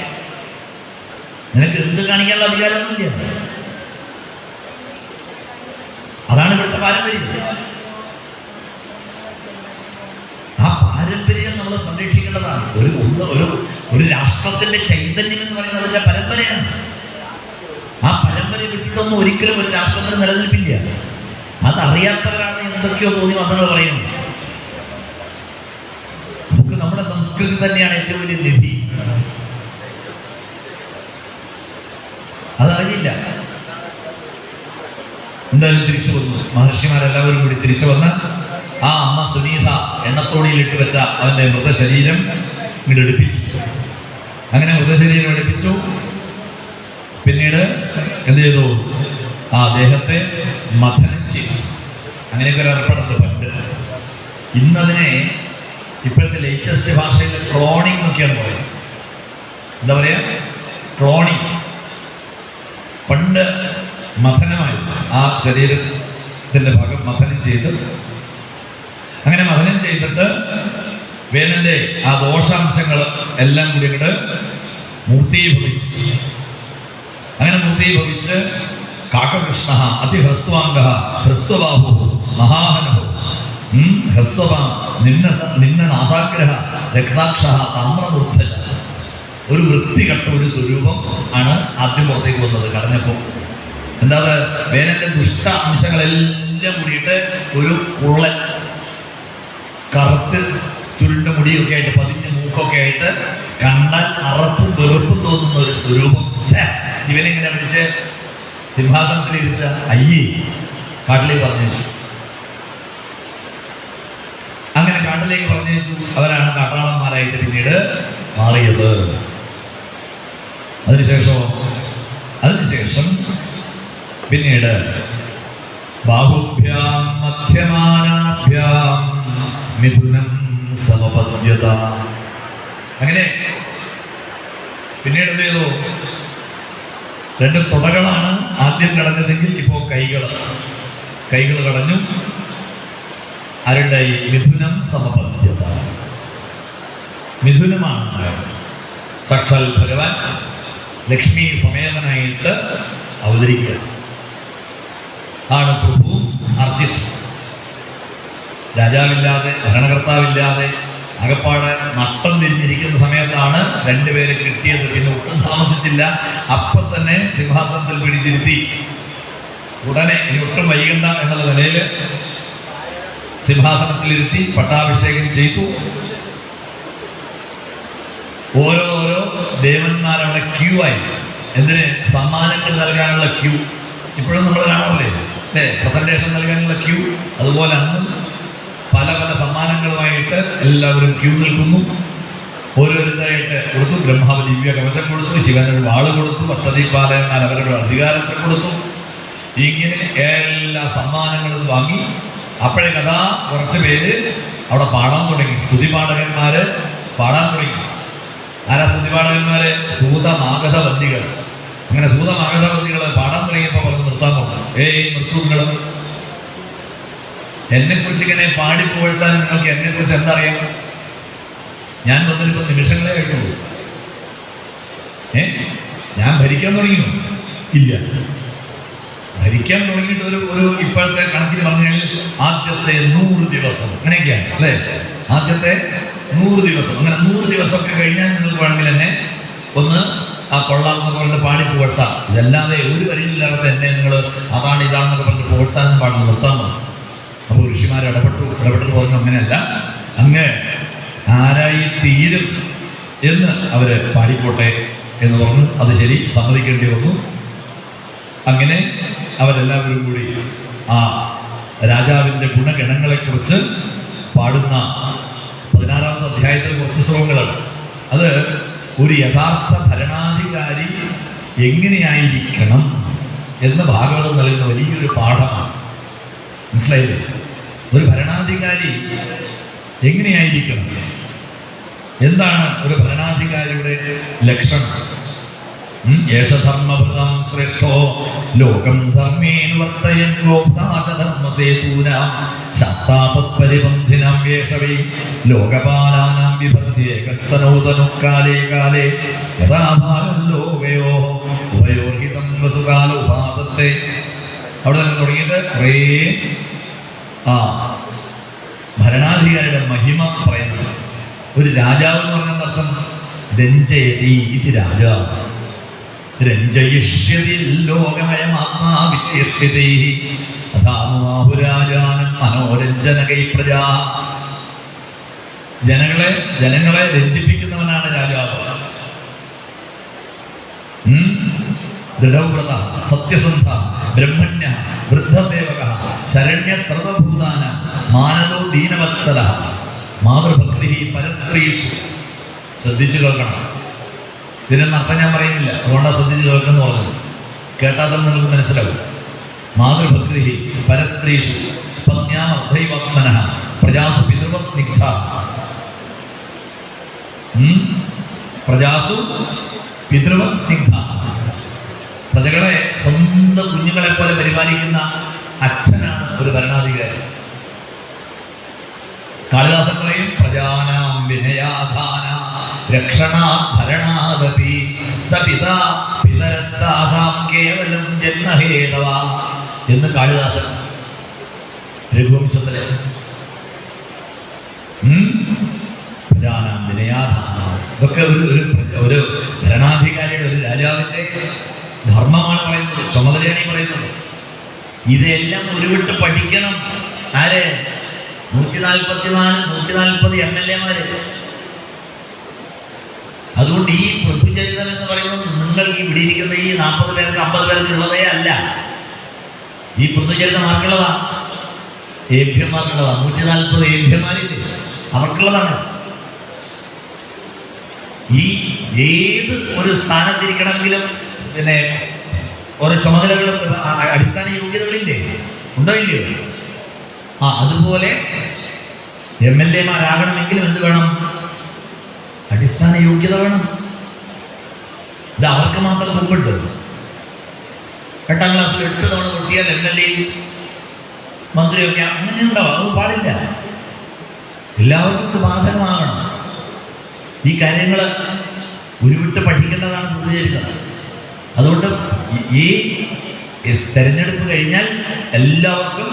നിനക്ക് എന്ത് കാണിക്കാനുള്ള അധികാരമൊന്നുമില്ല. അതാണ് ഇവിടുത്തെ പാരമ്പര്യം. ആ പാരമ്പര്യം നമ്മൾ സംരക്ഷിക്കേണ്ടതാണ്. ഒരു രാഷ്ട്രത്തിന്റെ ചൈതന്യം എന്ന് പറയുന്നത് അതിന്റെ പരമ്പരയാണ്. ആ പരമ്പര വിട്ടിട്ടൊന്നും ഒരിക്കലും ഒരു രാഷ്ട്രത്തിന് നിലനിൽപ്പില്ല. അതറിയാത്തവരാണ് എന്തൊക്കെയോ തോന്നി വന്നത് പറയുന്നത്. നമുക്ക് നമ്മുടെ സംസ്കൃതി തന്നെയാണ് ഏറ്റവും വലിയ നിധി. അതറിയില്ല. എന്തായാലും തിരിച്ചു വന്നു. മഹർഷിമാരെല്ലാവരും കൂടി തിരിച്ചു വന്ന് ആ അമ്മ സുനീത എണ്ണത്തോടിയിലിട്ട് വെച്ച അവന്റെ മൃതശരീരം ഇങ്ങോട്ട് എടുപ്പിച്ചു. അങ്ങനെ മൃതശരീരം എടുപ്പിച്ചു. പിന്നീട് എന്ത് ചെയ്തു? ആ ദേഹത്തെ മഥനം ചെയ്തു. അങ്ങനെയൊക്കെ ഒരു ഏർപ്പെടുന്നത് പണ്ട്. ഇന്നതിനെ ഇപ്പോഴത്തെ ലേറ്റസ്റ്റ് ഭാഷയിൽ ക്ലോണിംഗ് എന്നൊക്കെയാണ് പറയുന്നത്. എന്താ പറയാ? ക്ലോണിംഗ്. പണ്ട് മഥനമായിരുന്നു. ആ ശരീരത്തിന്റെ ഭാഗം മഥനം ചെയ്ത്, അങ്ങനെ മഥനം ചെയ്തിട്ട് വേനന്റെ ആ ദോഷാംശങ്ങൾ എല്ലാം കൂടി ഇങ്ങോട്ട് മൂർത്തീഭവിച്ചു. അങ്ങനെ മൂർത്തീഭവിച്ച് കാക്കകൃഷ്ണ അതിഹ്രസ്വാംഗ ഹ്രസ്വബാഹു മഹാഹനോ ഹ്രസ്വഭാം നിന്ന നാസാഗ്രഹ രക്താക്ഷ താമ്രമൂർധജ. ഒരു വൃത്തികെട്ട ഒരു സ്വരൂപം ആണ് ആദ്യം പുറത്തേക്ക് വന്നത് കടഞ്ഞപ്പോൾ. എന്താ? വേനന്റെ ദുഷ്ട അംശങ്ങളെല്ലാം കൂടിയിട്ട് ഒരു കുള്ളൻ, കറുത്ത് ചുരുണ്ട മുടിയൊക്കെ ആയിട്ട്, പതിഞ്ഞ മൂക്കൊക്കെ ആയിട്ട്, കണ്ടാൽ അറപ്പും വെറുപ്പും തോന്നുന്ന ഒരു സ്വരൂപം. ഇവനെങ്ങനെ പിടിച്ച് സിംഹാസനത്തിൽ ഇരുത്ത അയ്യേ കാട്ടിലേക്ക് പറഞ്ഞു. അങ്ങനെ കാട്ടിലേക്ക് പറഞ്ഞു. അവരാണ് കാട്ടാളന്മാരായിട്ട് പിന്നീട് മാറിയത്. അതിനുശേഷം പിന്നീട് ബാഹുഭ്യാം മധ്യമാനാഭ്യാം മിഥുനം സമപദ്യത. അങ്ങനെ പിന്നീട് എന്ത് ചെയ്തു? രണ്ട് തുടകളാണ് ആദ്യം കടഞ്ഞതെങ്കിൽ ഇപ്പോൾ കൈകൾ കടഞ്ഞു. ആരുണ്ടായി? മിഥുനം സമപദ്യത. മിഥുനമാണ് സാക്ഷാൽ ഭഗവാൻ ലക്ഷ്മി സമേതനായിട്ട് അവതരിക്കുക. ആണ് പ്രഭു ആർട്ടിസ്റ്റ്. രാജാവില്ലാതെ, ഭരണകർത്താവില്ലാതെ, അകപ്പാടെ നട്ടം തിരിഞ്ഞിരിക്കുന്ന സമയത്താണ് രണ്ടുപേരെ കിട്ടിയത്. പിന്നെ ഒട്ടും താമസിച്ചില്ല. അപ്പം തന്നെ സിംഹാസനത്തിൽ പിടിച്ചിരുത്തി. ഉടനെ ഇനി ഒട്ടും വൈകണ്ട എന്നുള്ള നിലയിൽ സിംഹാസനത്തിലിരുത്തി പട്ടാഭിഷേകം ചെയ്തു. ഓരോരോ ദേവന്മാരവിടെ ക്യൂ ആയി. എന്തിന്? സമ്മാനങ്ങൾ നൽകാനുള്ള ക്യൂ. ഇപ്പോഴും നമ്മൾ കാണാറില്ലേ അല്ലേ? പ്രസന്റേഷൻ നൽകാനുള്ള ക്യൂ. അതുപോലെ അന്ന് പല പല സമ്മാനങ്ങളുമായിട്ട് എല്ലാവരും ക്യൂ നിൽക്കുന്നു. ഓരോരുത്തരായിട്ട് കൊടുത്തു. ബ്രഹ്മാവ് ദിവ്യ കവചം കൊടുത്തു, ശിവനൊരു വാള് കൊടുത്തു, അഷ്ടദീപാലയന്മാർ അവരുടെ അധികാരത്തെ കൊടുത്തു. ഇങ്ങനെ എല്ലാ സമ്മാനങ്ങളും വാങ്ങി അപ്പോഴേക്കഥാ കുറച്ച് പേര് അവിടെ പാടാൻ തുടങ്ങി. സ്തുതിപാഠകന്മാര് പാടാൻ തുടങ്ങി. ആരാ സ്തുതിപാഠകന്മാര്? സൂതമാഗധവന്തികൾ. അങ്ങനെ സൂതമാഗധവന്തികൾ പാടാൻ തുടങ്ങിയപ്പോൾ പറഞ്ഞു നിർത്താൻ പോകും. നിർത്തുങ്ങളും എന്നെക്കുറിച്ച് ഇങ്ങനെ പാടിപ്പോഴ്ത്താൻ നിങ്ങൾക്ക് എന്നെക്കുറിച്ച് എന്തറിയാം? ഞാൻ വന്നിപ്പോൾ നിമിഷങ്ങളെ ആയിട്ടുള്ളൂ. ഞാൻ ഭരിക്കാൻ തുടങ്ങിയോ? ഇല്ല. ഭരിക്കാൻ തുടങ്ങിയിട്ട് ഒരു ഇപ്പോഴത്തെ കണക്കിന് പറഞ്ഞു കഴിഞ്ഞാൽ ആദ്യത്തെ 100 ദിവസം അങ്ങനെയൊക്കെയാണ് അല്ലേ? ആദ്യത്തെ 100 ദിവസം. അങ്ങനെ 100 ദിവസമൊക്കെ കഴിഞ്ഞാൽ നിങ്ങൾക്ക് വേണമെങ്കിൽ എന്നെ ഒന്ന് ആ കൊള്ളാമെന്ന് പറഞ്ഞ് പാടി പുകഴ്ത്താം. ഇതല്ലാതെ ഒരു വരിയില്ലാത്ത എന്നെ നിങ്ങൾ അതാണ് ഇതാണെന്നൊക്കെ പറഞ്ഞ് പുകഴ്ത്താനും പാടുന്നു, നിർത്താൻ പറഞ്ഞു. അപ്പോൾ ഋഷിമാർ ഇടപെട്ടിട്ട് പറഞ്ഞു അങ്ങനെയല്ല, അങ്ങ് ആരായി തീരും എന്ന് അവര് പാടിക്കോട്ടെ എന്ന് പറഞ്ഞു. അത് ശരി, സമ്മതിക്കേണ്ടി വന്നു. അങ്ങനെ അവരെല്ലാവരും കൂടി ആ രാജാവിൻ്റെ ഗുണഗണങ്ങളെക്കുറിച്ച് പാടുന്ന 16ാമത്തെ അധ്യായത്തിൽ കുറച്ച് ശ്ലോകങ്ങളാണ്. അത് ഒരു യഥാർത്ഥ ഭരണാധികാരി എങ്ങനെയായിരിക്കണം എന്ന് ഭാഗവതം നൽകുന്ന വലിയൊരു പാഠമാണ്. മനസ്സിലായില്ലേ? ഒരു ഭരണാധികാരി എങ്ങനെയായിരിക്കണം, എന്താണ് ഒരു ഭരണാധികാരിയുടെ ലക്ഷണം? യേശധർമ്മവൃതം ശ്രേഷ്ഠോ ലോകം ധർമ്മേന വർത്തയൻ ഗോപ്താചധർമ്മസേതൂനാം ശാസ്താപരിബന്ധിനാം യേശവൈ ലോകപാലാനാം വിഭർദ്യേകസ്തനോതനു കാലേ കാലേ യഥാഭാരം ലോകയോ ഉപയോഗിതം വസുകാല ഉപാദത്തെ. അവിടെ നിന്ന് തുടങ്ങിയിട്ട് കുറേ ഭരണാധികാരിയുടെ മഹിമ പറയുന്നത്. ഒരു രാജാവ് എന്ന് പറഞ്ഞ അർത്ഥം രഞ്ജയതി ഇത് രാജാവ്. രഞ്ജയിഷ്യതി ലോകമയമാത്മാവിശേഷ്യതൈ അഥാമുരാജാനം മനോരഞ്ജനകൈ പ്രജാ. ജനങ്ങളെ രഞ്ജിപ്പിക്കുന്നവനാണ് രാജാവ്. ദൃഢവ്രത സത്യസന്ധ ബ്രഹ്മണ്യ വൃദ്ധസേവക ശരണ്യ സർവഭൂതാന മാനദോ ദീനവത്സല മാതൃഭക്തി പരസ്ത്രീഷു. ശ്രദ്ധിച്ചു കേൾക്കണം. ഇതിനൊന്നും അർത്ഥം ഞാൻ പറയുന്നില്ല, അതുകൊണ്ടാണ് ശ്രദ്ധിച്ച് കേൾക്കുന്നു പറഞ്ഞത്. കേട്ടാൽ തന്നെ നിങ്ങൾക്ക് മനസ്സിലാവും. മാതൃഭക്തി പരസ്ത്രീഷു പത്ന്യാമർദ്ധൈവാത്മന പ്രജാസു പിതൃവസ്നിഗ്ധ. പ്രജാസു പിതൃവസ്നിഗ്ധ. പ്രജകളെ സ്വന്തം കുഞ്ഞുങ്ങളെ പോലെ പരിപാലിക്കുന്ന അച്ഛനാണ് ഒരു ഭരണാധികാരി. കാളിദാസൻ പറയും പ്രജാനാം വിനയാധാന രക്ഷണാഭരണാദപി സപിതാ പിതരസ്താസാം കേവലം ജന്മഹേതവ എന്ന് കാളിദാസൻ രഘുവംശത്തിലെ. പ്രജാനാം വിനയാധാന, ഇതൊക്കെ ഒരു ഭരണാധികാരിയുടെ, ഒരു രാജാവിന്റെ ധർമ്മമാണ് പറയുന്നത്, ചുമതലയാണ് പറയുന്നത്. ഇതെല്ലാം ഉരുവിട്ട് പഠിക്കണം. ആര്? 140 MLA-മാര്. അതുകൊണ്ട് ഈ പൃഥ്വിചരിതം എന്ന് പറയുന്നത് നിങ്ങൾ ഈ ഇവിടെ ഇരിക്കുന്ന ഈ 40 പേർക്ക് 50 പേർക്ക് ഉള്ളതേ അല്ല. ഈ പൃഥ്വിചരിതം ആർക്കുള്ളതാ? ഏഭ്യന്മാർക്കുള്ളതാണ്. 140 ഏഭ്യന്മാരില്ലേ, അവർക്കുള്ളതാണ്. ഈ ഏത് ഒരു സ്ഥാനത്തിരിക്കണമെങ്കിലും പിന്നെ ഓരോ ചുമതലകളും അടിസ്ഥാന യോഗ്യതകളില്ലേ, ഉണ്ടോ ഇല്ലയോ? അതുപോലെ MLA-മാരാകണമെങ്കിലും എന്ത് വേണം? അടിസ്ഥാന യോഗ്യത വേണം. ഇത് അവർക്ക് മാത്രം മുമ്പുണ്ട്. 8ാം ക്ലാസ്സിൽ 8 തവണ പൊട്ടിയാൽ MLA മന്ത്രിയൊക്കെ അങ്ങനെ ഉണ്ടാവും. അത് പാടില്ല. എല്ലാവർക്കും ഇത് ബാധകമാകണം. ഈ കാര്യങ്ങൾ ഉരുവിട്ട് പഠിക്കേണ്ടതാണ് പ്രതികരിക്കുന്നത്. അതുകൊണ്ട് ഈ തെരഞ്ഞെടുപ്പ് കഴിഞ്ഞാൽ എല്ലാവർക്കും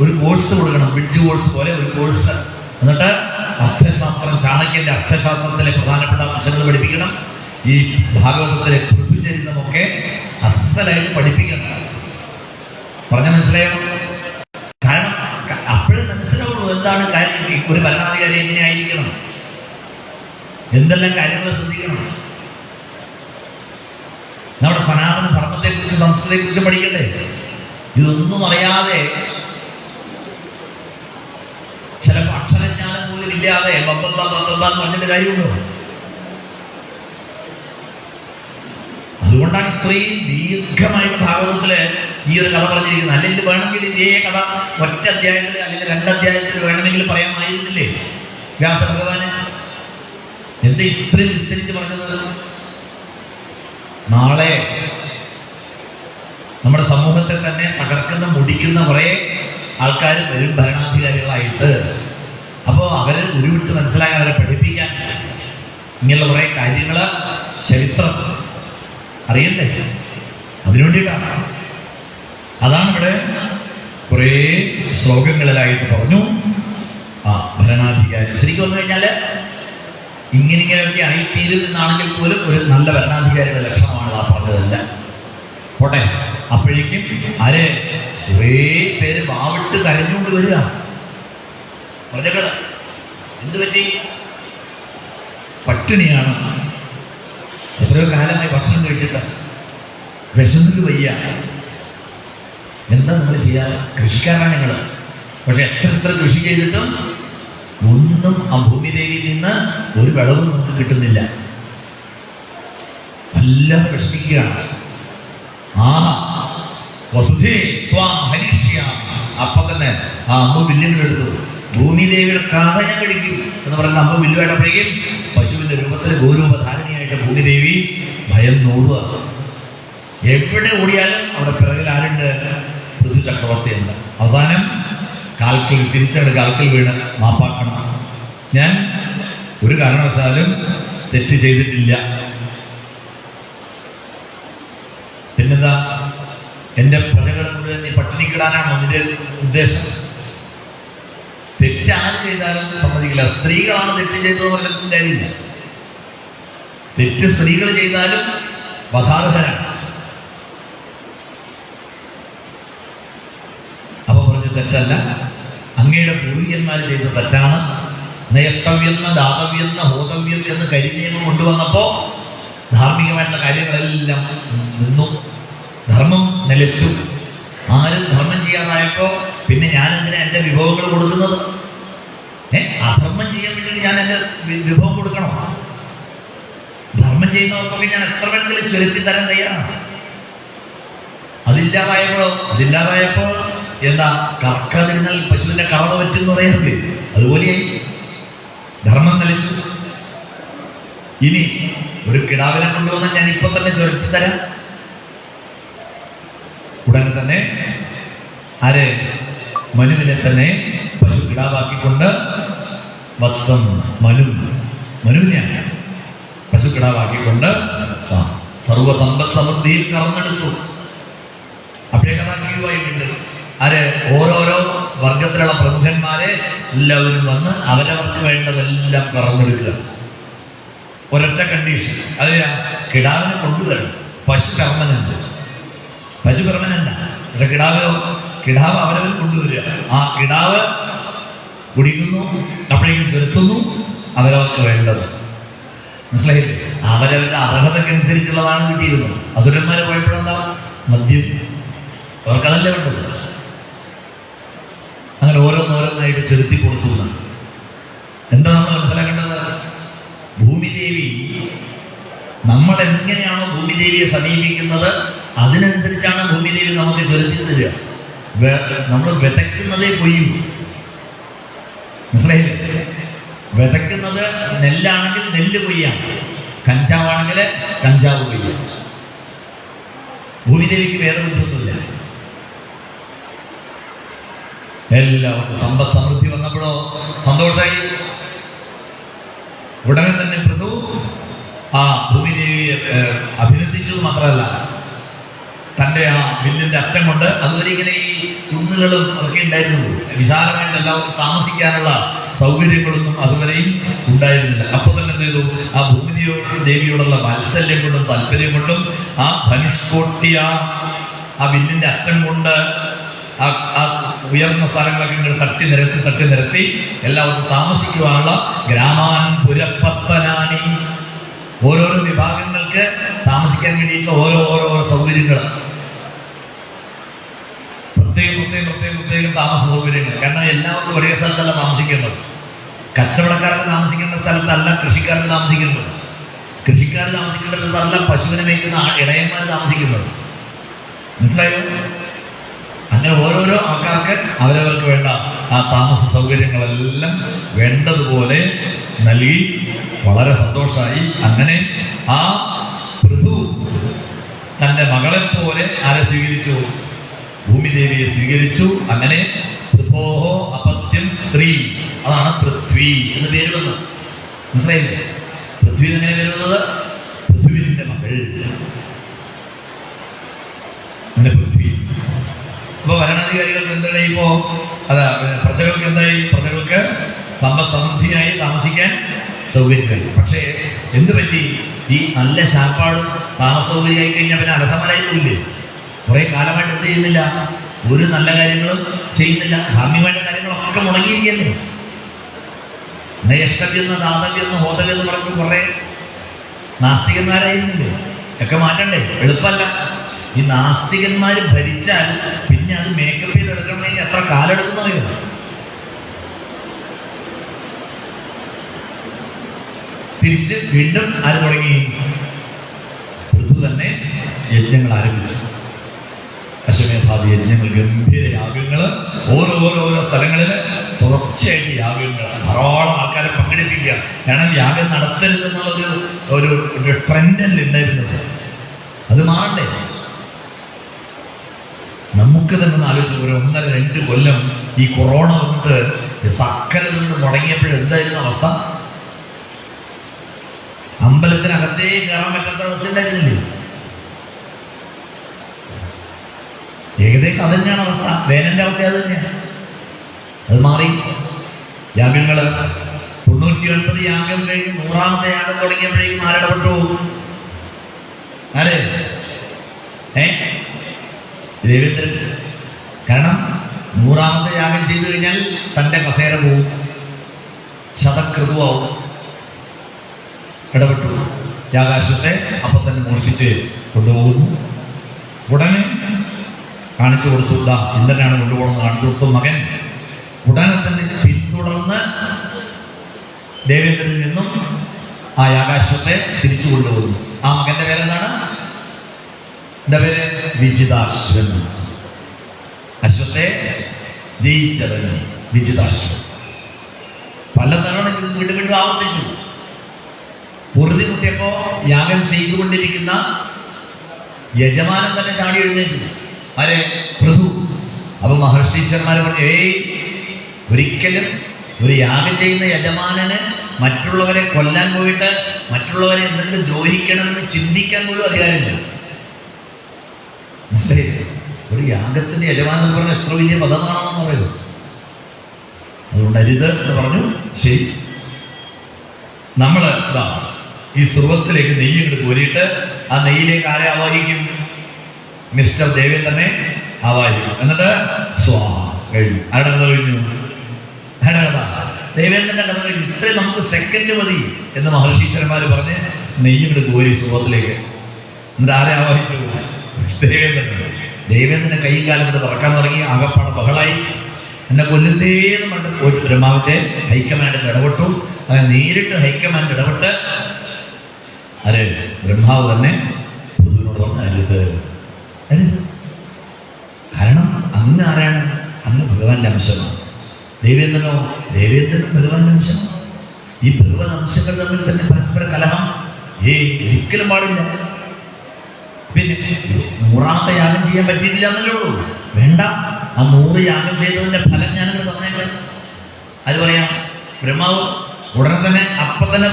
ഒരു കോഴ്സ് കൊടുക്കണം. ബ്രിഡ്ജ് കോഴ്സ് പോലെ ഒരു കോഴ്സ്. എന്നിട്ട് അർത്ഥശാസ്ത്രം, ചാണക്യന്റെ അർത്ഥശാസ്ത്രത്തിലെ പ്രധാനപ്പെട്ട അംശങ്ങൾ പഠിപ്പിക്കണം. ഈ ഭാഗവതത്തിലെ പൃഥ്വിചരിതമൊക്കെ അസലായിട്ട് പഠിപ്പിക്കണം. പറഞ്ഞ മനസ്സിലായോ? കാരണം അപ്പോഴും മനസ്സിലാവുള്ളൂ എന്താണ് കാര്യം. ഒരു ഭരണാധികാരി എങ്ങനെയായിരിക്കണം, എന്തെല്ലാം കാര്യങ്ങൾ ശ്രദ്ധിക്കണം. നമ്മുടെ സനാതന ധർമ്മത്തെക്കുറിച്ച് സംസ്കൃതിയെക്കുറിച്ച് പഠിക്കണ്ടേ? ഇതൊന്നും അറിയാതെ, ചിലപ്പോൾ അക്ഷരജ്ഞാനം പോലും ഇല്ലാതെ ബബ്ബെന്ന് പറഞ്ഞിട്ട് കാര്യമുണ്ടോ? അതുകൊണ്ടാണ് ഇത്രയും ദീർഘമായിട്ട് ഭാഗവതത്തില് ഈ ഒരു കഥ പറഞ്ഞിരിക്കുന്നത്. അല്ലെങ്കിൽ വേണമെങ്കിൽ ഇതേ കഥ ഒറ്റ അധ്യായത്തിൽ അല്ലെങ്കിൽ 2 അധ്യായത്തിൽ വേണമെങ്കിൽ പറയാമായിരുന്നില്ലേ വ്യാസഭഗവാന്? എന്താ ഇത്രയും വിസ്തരിച്ച് പറഞ്ഞത്? നാളെ നമ്മുടെ സമൂഹത്തെ തന്നെ തകർക്കുന്ന, മുടിക്കുന്ന കുറെ ആൾക്കാർ വരും ഭരണാധികാരികളായിട്ട്. അപ്പോൾ അവരെ ഉരുവിട്ട് മനസ്സിലാക്കാൻ, അവരെ പഠിപ്പിക്കാൻ ഇങ്ങനെയുള്ള കുറെ കാര്യങ്ങള്, ചരിത്രം അറിയണ്ടേ? അതിനുവേണ്ടിയിട്ടാണ്. അതാണ് ഇവിടെ കുറേ ശ്ലോകങ്ങളിലായിട്ട് പറഞ്ഞു. ഭരണാധികാരി ശരിക്കും വന്നു കഴിഞ്ഞാൽ ഇങ്ങനെയൊക്കെ ആയിത്തീരും എന്നാണെങ്കിൽ പോലും ഒരു നല്ല ഭരണാധികാരിയുടെ ലക്ഷണമാണ് ആ പറഞ്ഞതല്ല. പോട്ടെ, അപ്പോഴേക്കും ആരെ കുറേ പേര് വാവിട്ട് കരഞ്ഞുകൊണ്ട് വരിക. പ്രജകൾ എന്തു പറ്റി? പട്ടിണിയാണ്, എത്രയോ കാലമായി ഭക്ഷണം കഴിച്ചിട്ട് വിശന്നിട്ട് വയ്യ. എന്താ നിങ്ങൾ ചെയ്യാറ്? കൃഷിക്കാരാണ് നിങ്ങൾ. പക്ഷെ എത്ര കൃഷി ചെയ്തിട്ടും ഒന്നും ആ ഭൂമിദേവിയിൽ നിന്ന് ഒരു വിളവും നമുക്ക് കിട്ടുന്നില്ല. എല്ലാം പ്രശ്നിക്കുകയാണ്. വസുധേ ത്വാം ഹരിഷ്യാമി. അപ്പൊ തന്നെ ആ അമ്മ വില്ലുകളെടുത്തു. ഭൂമിദേവിയുടെ കഥ ഞാൻ കഴിക്കും എന്ന് പറയുന്ന അമ്മ വില്ലുവേട്ടപ്പോഴേക്കും പശുവിന്റെ രൂപത്തിൽ ഗോരൂപധാരണിയായിട്ട് ഭൂമിദേവി ഭയം നോടുക. എവിടെ ഓടിയാലും അവിടെ പിറകിൽ ആരുണ്ട്? പൃഥ്വി ചക്രവർത്തിയുണ്ട്. അവസാനം തിരിച്ചവിടെ കാൽക്കൽ വീണ് മാപ്പാക്കണം. ഞാൻ ഒരു കാരണവശാലും തെറ്റ് ചെയ്തിട്ടില്ല. പിന്നെന്താ? എന്റെ പ്രജകളെ മുഴുവൻ നീ പട്ടിണിക്കിടാനാണോ നിന്റെ ഉദ്ദേശം? തെറ്റാര് ചെയ്താലും സമ്മതിക്കില്ല. സ്ത്രീകളാണ് തെറ്റ് ചെയ്തതെന്ന് പറഞ്ഞിട്ടും കാര്യമില്ല. തെറ്റ് സ്ത്രീകൾ ചെയ്താലും വധാർഹരാണ്. അപ്പൊ പറഞ്ഞു തെറ്റല്ല, അങ്ങയുടെ പൂർവികന്മാർ ചെയ്ത തെറ്റാണ്. നയഷ്ടവ്യെന്ന ദാതവ്യെന്ന ഹോതവ്യം എന്ന് കരിനിയമം കൊണ്ടുവന്നപ്പോ ധാർമ്മികമായിട്ടുള്ള കാര്യങ്ങളെല്ലാം നിന്നു, ധർമ്മം നിലച്ചു. ആരും ധർമ്മം ചെയ്യാതായപ്പോ പിന്നെ ഞാൻ എന്തിനാ എൻ്റെ വിഭവങ്ങൾ കൊടുക്കുന്നത്? അധർമ്മം ചെയ്യാൻ വേണ്ടി ഞാൻ എൻ്റെ വിഭവം കൊടുക്കണോ? ധർമ്മം ചെയ്യുന്നവർക്കൊക്കെ ഞാൻ എത്ര വേണമെങ്കിലും ചെലുത്തി തരാൻ തയ്യാറാണ്. അതില്ലാതായപ്പോ എന്താ? കറക്കാതിരുന്നാൽ പശുവിന്റെ കറവ പറ്റുമെന്ന് പറയാറില്ലേ? അതുപോലെ ധർമ്മം നിലച്ചു. ഇനി ഒരു കിടാവിനെ കൊണ്ടുവന്ന് ഞാൻ ഇപ്പൊ തന്നെ ചെലുത്തി തരാം. ഉടനെ തന്നെ ആര്? മനുവിനെ തന്നെ പശു കിടാവാക്കിക്കൊണ്ട് വത്സം മനുവിനെയാണ് പശു കിടാവാക്കിക്കൊണ്ട് സർവസമ്പദ് സമൃദ്ധിയിൽ കറന്നെടുത്തു. അഭിഷേകമാക്കിയുമായിട്ടുണ്ട്. ആര്? ഓരോരോ വർഗത്തിലുള്ള പ്രമുഖന്മാരെ എല്ലാവരും വന്ന് അവരവർക്ക് വേണ്ടതെല്ലാം കറന്നെടുക്കുക. ഒരൊറ്റ കണ്ടീഷൻ, അത് കിടാവിനെ കൊണ്ടുവരണം. പശു കർമ്മനല്ല. പക്ഷെ കിടാവ് അവരവർ കൊണ്ടുവരിക. ആ കിടാവ് കുടിക്കുന്നു, അപ്പോഴേക്കും ചെലുത്തുന്നു അവരവർക്ക് വേണ്ടത്. മനസ്സിലായില്ലേ? അവരവരുടെ അർഹതക്കനുസരിച്ചുള്ളതാണ് കിട്ടിയിരുന്നത്. അസുരന്മാരെ പോയപ്പോഴെന്താ? മദ്യം. അവർക്കതല്ലേ വേണ്ടത്. അങ്ങനെ ഓരോന്നോരോന്നായിട്ട് ചെലുത്തി കൊടുത്തു. എന്താ നമ്മൾ മനസ്സിലാക്കേണ്ടത്? ഭൂമിദേവി, നമ്മൾ എങ്ങനെയാണോ ഭൂമിദേവിയെ സമീപിക്കുന്നത് അതിനനുസരിച്ചാണ് ഭൂമിദേവി നമുക്ക് ചെലുത്തി തരിക. നമ്മൾ വിതയ്ക്കുന്നതേ കൊയ്യും. മനസ്സിലായില്ലേ? വിതയ്ക്കുന്നത് നെല്ലാണെങ്കിൽ നെല്ല് കൊയ്യാം, കഞ്ചാവാണെങ്കിൽ കഞ്ചാവ് കൊയ്യാം. ഭൂമിദേവിക്ക് വേറെ ബുദ്ധിയൊന്നുമില്ല. എല്ലാവർക്കും സമ്പദ് സമൃദ്ധി വന്നപ്പോഴോ സന്തോഷമായി. ഉടനെ തന്നെ പൃഥു ആ ഭൂമിദേവിയെ അഭിനന്ദിച്ചത് മാത്രമല്ല, തൻ്റെ ആ വില്ലിന്റെ അറ്റം കൊണ്ട് അതുവരെ ഇങ്ങനെ ഈ കുന്നുകളും ഒക്കെ ഉണ്ടായിരുന്നു. വിശാലമായിട്ട് എല്ലാവർക്കും താമസിക്കാനുള്ള സൗകര്യങ്ങളൊന്നും അതുവരെയും ഉണ്ടായിരുന്നില്ല. അപ്പൊ തന്നെ എന്ത് ചെയ്തു? ആ ഭൂമിദേവിയോടുള്ള വാത്സല്യം കൊണ്ടും താല്പര്യം കൊണ്ടും ആ ധനുഷ്കോട്ടിയ ആ വില്ലിന്റെ അറ്റം കൊണ്ട് ആ ഉയർന്ന സ്ഥലങ്ങളൊക്കെ ഇങ്ങനെ തട്ടി നിരത്തി എല്ലാവർക്കും താമസിക്കുവാനുള്ള ഗ്രാമാൻ പുരപ്പത്തനാനി ഓരോരോ വിഭാഗങ്ങൾക്ക് താമസിക്കാൻ വേണ്ടിയിട്ട് ഓരോ സൗകര്യങ്ങൾ, പ്രത്യേകം താമസ സൗകര്യങ്ങൾ. കാരണം എല്ലാവർക്കും ഒരേ സ്ഥലത്തല്ല താമസിക്കേണ്ടത്. കച്ചവടക്കാർക്ക് താമസിക്കേണ്ട സ്ഥലത്തല്ല കൃഷിക്കാർക്ക് താമസിക്കേണ്ടത്. കൃഷിക്കാർ താമസിക്കേണ്ട സ്ഥലത്തല്ല പശുവിനെ മേയ്ക്കുന്ന ഇടയന്മാർ താമസിക്കുന്നത്. മനസ്സിലായോ? അങ്ങനെ ഓരോരോ ആൾക്കാർക്ക് അവരവർക്ക് വേണ്ട ആ താമസ സൗകര്യങ്ങളെല്ലാം വേണ്ടതുപോലെ നൽകി. വളരെ സന്തോഷമായി. അങ്ങനെ ആ പൃഥു തൻ്റെ മകളെ പോലെ ആരെ സ്വീകരിച്ചു? ഭൂമിദേവിയെ സ്വീകരിച്ചു. അങ്ങനെ പൃഥോഹോ അപത്യം സ്ത്രീ, അതാണ് പൃഥ്വി എന്ന് പേര് വന്നത്. മനസ്സിലായില്ലേ? പൃഥ്വി എങ്ങനെ പേര് വന്നത്? പൃഥ്വിന്റെ മകൾ, അങ്ങനെ പൃഥ്വി. അപ്പൊ ഭരണാധികാരികൾക്ക് എന്തായി? ഇപ്പോ പ്രജകൾക്ക് എന്തായി? പ്രജകൾക്ക് സമൃദ്ധിയായി താമസിക്കാൻ സൗകര്യങ്ങൾ. പക്ഷേ എന്ത് പറ്റി? ഈ നല്ല ശാപ്പാടും താമസ സൗകര്യമായി കഴിഞ്ഞാൽ പിന്നെ അലസമരായിട്ടില്ലേ? കുറെ കാലമായിട്ട് എന്ത് ചെയ്യുന്നില്ല? ഒരു നല്ല കാര്യങ്ങളും ചെയ്യുന്നില്ല. ധാർമ്മികമായിട്ട് കാര്യങ്ങളൊക്കെ മുടങ്ങിയിരിക്കുന്നു. നയഷ്ടവ്യെന്ന് ദാതവ്യെന്ന് ഹോതവ്യെന്ന് പറഞ്ഞ് കുറെ നാസ്തികന്മാരായിരുന്നില്ലേ? ഒക്കെ മാറ്റണ്ടേ? എളുപ്പമല്ല. ഈ നാസ്തികന്മാർ ഭരിച്ചാൽ പിന്നെ അത് മേക്കപ്പ് ചെയ്തെടുക്കണമെങ്കിൽ എത്ര കാലം എടുക്കുന്നറിയോ? തിരിച്ച് വീണ്ടും ആര് തുടങ്ങി? പൃഥു തന്നെ യജ്ഞങ്ങൾ ആരംഭിച്ചു. അശ്വമേധാദി യജ്ഞങ്ങൾ, ഗംഭീര യാഗങ്ങൾ, ഓരോ സ്ഥലങ്ങളിൽ തുടർച്ചയായിട്ട് യാഗങ്ങൾ, ധാരാളം ആൾക്കാരെ പങ്കെടുപ്പിക്കുക. കാരണം യാഗം നടത്തരുതെന്നുള്ളൊരു ഒരു ട്രെൻഡല്ലേ ഉണ്ടായിരുന്നത്. അത് മാറണ്ടേ? നമുക്ക് തന്നെ ആലോചിച്ച് ഒരു 1.5-2 കൊല്ലം ഈ കൊറോണ വന്നിട്ട് സക്കലിൽ നിന്ന് മുടങ്ങിയപ്പോൾ എന്തായിരുന്നു അവസ്ഥ? അമ്പലത്തിനകത്തേ കയറാൻ പറ്റാത്ത അവസ്ഥ ഉണ്ടായിരുന്നില്ലേ? ഏകദേശം അത് തന്നെയാണ് അവസ്ഥ. വേനലിന്റെ അവസ്ഥ അത് തന്നെയാണ്. അത് മാറി. യാഗങ്ങള് 99 യാഗം കഴിഞ്ഞ് 100ാമത്തെ യാഗം തുടങ്ങിയപ്പോഴേക്കും ആരിടപെട്ടു? ആര്? ദേവേന്ദ്രൻ. കാരണം 100ാമത്തെ യാഗം ചെയ്തു കഴിഞ്ഞാൽ തൻ്റെ കസേര പോവും, ശതകൃതുവാവും. ഇടപെട്ടു. യാഗാശ്വത്തെ അപ്പൊ തന്നെ മോഷിച്ച് കൊണ്ടുപോകുന്നു. ഉടനെ കാണിച്ചു കൊടുത്തു. ഇന്ദ്രനാണ് കൊണ്ടുപോകുന്നത് കാണിച്ചു കൊടുത്തു. മകൻ ഉടനെ തന്നെ പിന്തുടർന്ന് ദേവേന്ദ്രനിൽ നിന്നും ആ യാഗാശ്വത്തെ തിരിച്ചു കൊണ്ടുപോകുന്നു. ആ മകന്റെ പേരെന്താണ്? എന്റെ പേര് വിജിതാശ്വൻ. അശ്വത്തെ ജയിച്ചവൻ വിജിതാശ്വൻ. പല തവണ വീണ്ടും ആവർത്തിച്ചു. പൊറുതി കുട്ടിയപ്പോ യാഗം ചെയ്തുകൊണ്ടിരിക്കുന്ന യജമാനൻ തന്നെ ചാടി എഴുന്നേറ്റു. ആരെ? പൃഥു. അപ്പൊ മഹർഷീശ്വരന്മാരെ പറഞ്ഞു, ഒരിക്കലും ഒരു യാഗം ചെയ്യുന്ന യജമാനന് മറ്റുള്ളവരെ കൊല്ലാൻ പോയിട്ട് മറ്റുള്ളവരെ എന്തെങ്കിലും ദ്രോഹിക്കണമെന്ന് ചിന്തിക്കാൻ പോലും അധികാരമില്ല. മനസ്സിലായില്ലേ? ഒരു യാഗത്തിന്റെ യജമാനൻ എന്ന് പറഞ്ഞാൽ എത്ര വലിയ പദമാണെന്ന് പറയുന്നത്. അതുകൊണ്ട് അരുത് എന്ന് പറഞ്ഞു. ശരി, നമ്മൾ ഈ സ്രുവത്തിലേക്ക് നെയ്യ് ഇങ്ങോട്ട് കോരിയിട്ട് ആ നെയ്യിലേക്ക് ആരെ ആവാഹിക്കും? മിസ്റ്റർ ദേവേന്ദ്രനെ ആവാഹിക്കും. എന്നിട്ട് കഴിഞ്ഞു. ആരുടെ കഥ കഴിഞ്ഞു? ആരുടെ കഥ? ദേവേന്ദ്രന്റെ കഥ കഴിഞ്ഞു. ഇത്രയും നമുക്ക് സെക്കൻഡ് മതി എന്ന് മഹർഷീശ്വരന്മാർ പറഞ്ഞ് നെയ്യ് ഇങ്ങോട്ട് കോരി സ്രുവത്തിലേക്ക്. എന്നിട്ട് ആരെ ആവാഹിച്ചു? ദേവേന്ദ്രൻ. ദേവേന്ദ്രന്റെ കൈയും കാലം കൊണ്ട് തുറക്കാൻ തുടങ്ങി. ആകപ്പാടെ ബഹളായി. എന്നെ കൊല്ലുന്നേന്ന് കണ്ട് പോയിട്ട് ബ്രഹ്മാവിന്റെ ഹൈക്കമാൻഡിൽ ഇടപെട്ടു. അങ്ങനെ നേരിട്ട് ഹൈക്കമാൻഡ് ഇടപെട്ട് ആര്? ബ്രഹ്മാവ് തന്നെ പൃഥുവിനോട് പറഞ്ഞു, അരുത്. കാരണം അങ്ങ് ആരാണ്? അങ്ങ് ഭഗവാന്റെ അംശമാണ്. ദേവേന്ദ്രനോ? ദേവേന്ദ്രൻ ഭഗവാന്റെ അംശമാണ്. ഈ ഭഗവാൻ അംശങ്ങൾ തമ്മിൽ തന്നെ പരസ്പര കലഹം ഒരിക്കലും പാടില്ല. പിന്നെ 100ാമത്തെ യാഗം ചെയ്യാൻ പറ്റിയിട്ടില്ല എന്നല്ലേ ഉള്ളൂ. വേണ്ട, ആ 100 യാഗം ചെയ്തതിന്റെ ഫലം ഞാനിവിടെ തന്നേക്കാം. അത് പറയാം. ബ്രഹ്മാവ് ഉടനെ തന്നെ അപ്പം തന്നെ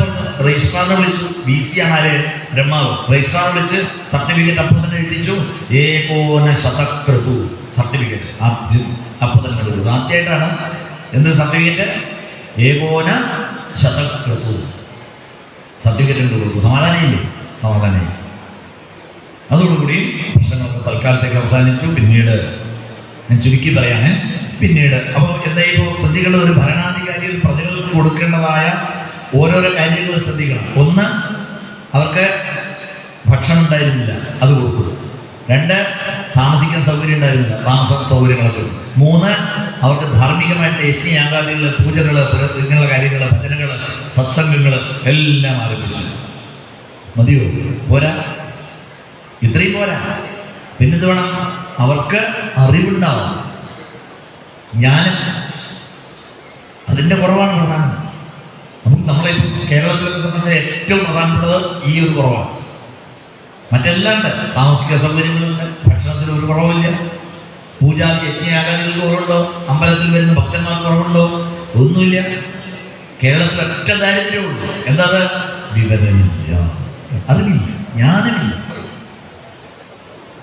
രജിസ്ട്രാറിനെ വിളിച്ചു. VC ആണ് ആര്? ബ്രഹ്മാവ്. രജിസ്ട്രാറെ വിളിച്ച് സർട്ടിഫിക്കറ്റ് അപ്പം തന്നെ എഴുതിച്ചു. ഏകോന ശതകൃതു സർട്ടിഫിക്കറ്റ് അപ്പം തന്നെ കൊടുത്തു. ആദ്യമായിട്ടാണ് എന്ത് സർട്ടിഫിക്കറ്റ്? ഏകോന ശതകൃതു സർട്ടിഫിക്കറ്റ് കൊടുത്തു. സമാധാനമില്ലേ? സമാധാനമില്ല. അതോടുകൂടി പ്രശ്നങ്ങളൊക്കെ തൽക്കാലത്തേക്ക് അവസാനിച്ചു. പിന്നീട് ഞാൻ ചുരുക്കി പറയാണ്. പിന്നീട് അപ്പോൾ എന്തായാലും ശ്രദ്ധിക്കേണ്ട, ഒരു ഭരണാധികാരി ഒരു പ്രജകൾക്ക് കൊടുക്കേണ്ടതായ ഓരോരോ കാര്യങ്ങൾ ശ്രദ്ധിക്കണം. ഒന്ന്, അവർക്ക് ഭക്ഷണം ഉണ്ടായിരുന്നില്ല, അത് കൊടുത്തു. 2, താമസിക്കാൻ സൗകര്യം ഉണ്ടായിരുന്നില്ല, താമസ സൗകര്യങ്ങളൊക്കെ. 3, അവർക്ക് ധാർമ്മികമായിട്ട് യജ്ഞയാഗാദികൾ, പൂജകൾ, ഇങ്ങനെയുള്ള കാര്യങ്ങൾ, ഭജനകൾ, സത്സംഗങ്ങൾ എല്ലാം ആരംഭിച്ചു. മതിയോ? പോരാ, ഇത്രയും പോരാ. പിന്നെന്ത് വേണം? അവർക്ക് അറിവുണ്ടാവും, ജ്ഞാനം. അതിൻ്റെ കുറവാണ് പ്രധാനം. നമ്മളെ കേരളത്തിലൊക്കെ സംബന്ധിച്ച് ഏറ്റവും പ്രധാനപ്പെട്ടത് ഈ ഒരു കുറവാണ്. മറ്റെല്ലാം ഉണ്ട്, താമസിക്കുന്ന സൗകര്യങ്ങളുണ്ട്, ഭക്ഷണത്തിന് ഒരു കുറവില്ല, പൂജാ യജ്ഞയാഗാദികൾക്ക് കുറവുണ്ടോ, അമ്പലത്തിൽ വരുന്ന ഭക്തന്മാർക്ക് കുറവുണ്ടോ? ഒന്നുമില്ല. കേരളത്തിൽ ഒറ്റ ദാരിദ്ര്യമുള്ളൂ. എന്താ? വിവരമില്ല, അറിവില്ല, ജ്ഞാനമില്ല.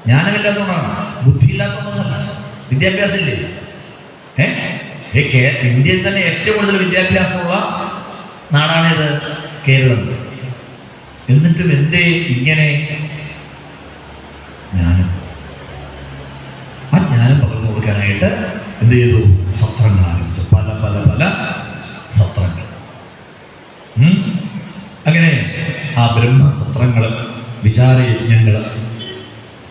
ജ്ഞാനമില്ലാത്തതുകൊണ്ടാണ്, ബുദ്ധിയില്ലാത്തതുകൊണ്ടല്ല, വിദ്യാഭ്യാസം ഇല്ലേ? ഇന്ത്യയിൽ തന്നെ ഏറ്റവും കൂടുതൽ വിദ്യാഭ്യാസമുള്ള നാടാണിത്, കേരളം. എന്നിട്ടും എന്തേ ഇങ്ങനെ? ജ്ഞാനം. ആ ജ്ഞാനം പകർന്നു കൊടുക്കാനായിട്ട് എന്ത് ചെയ്തു? സത്രങ്ങൾ ആരംഭിച്ചു. പല പല പല സത്രങ്ങൾ. അങ്ങനെ ആ ബ്രഹ്മസത്രങ്ങള്, വിചാരയജ്ഞങ്ങള്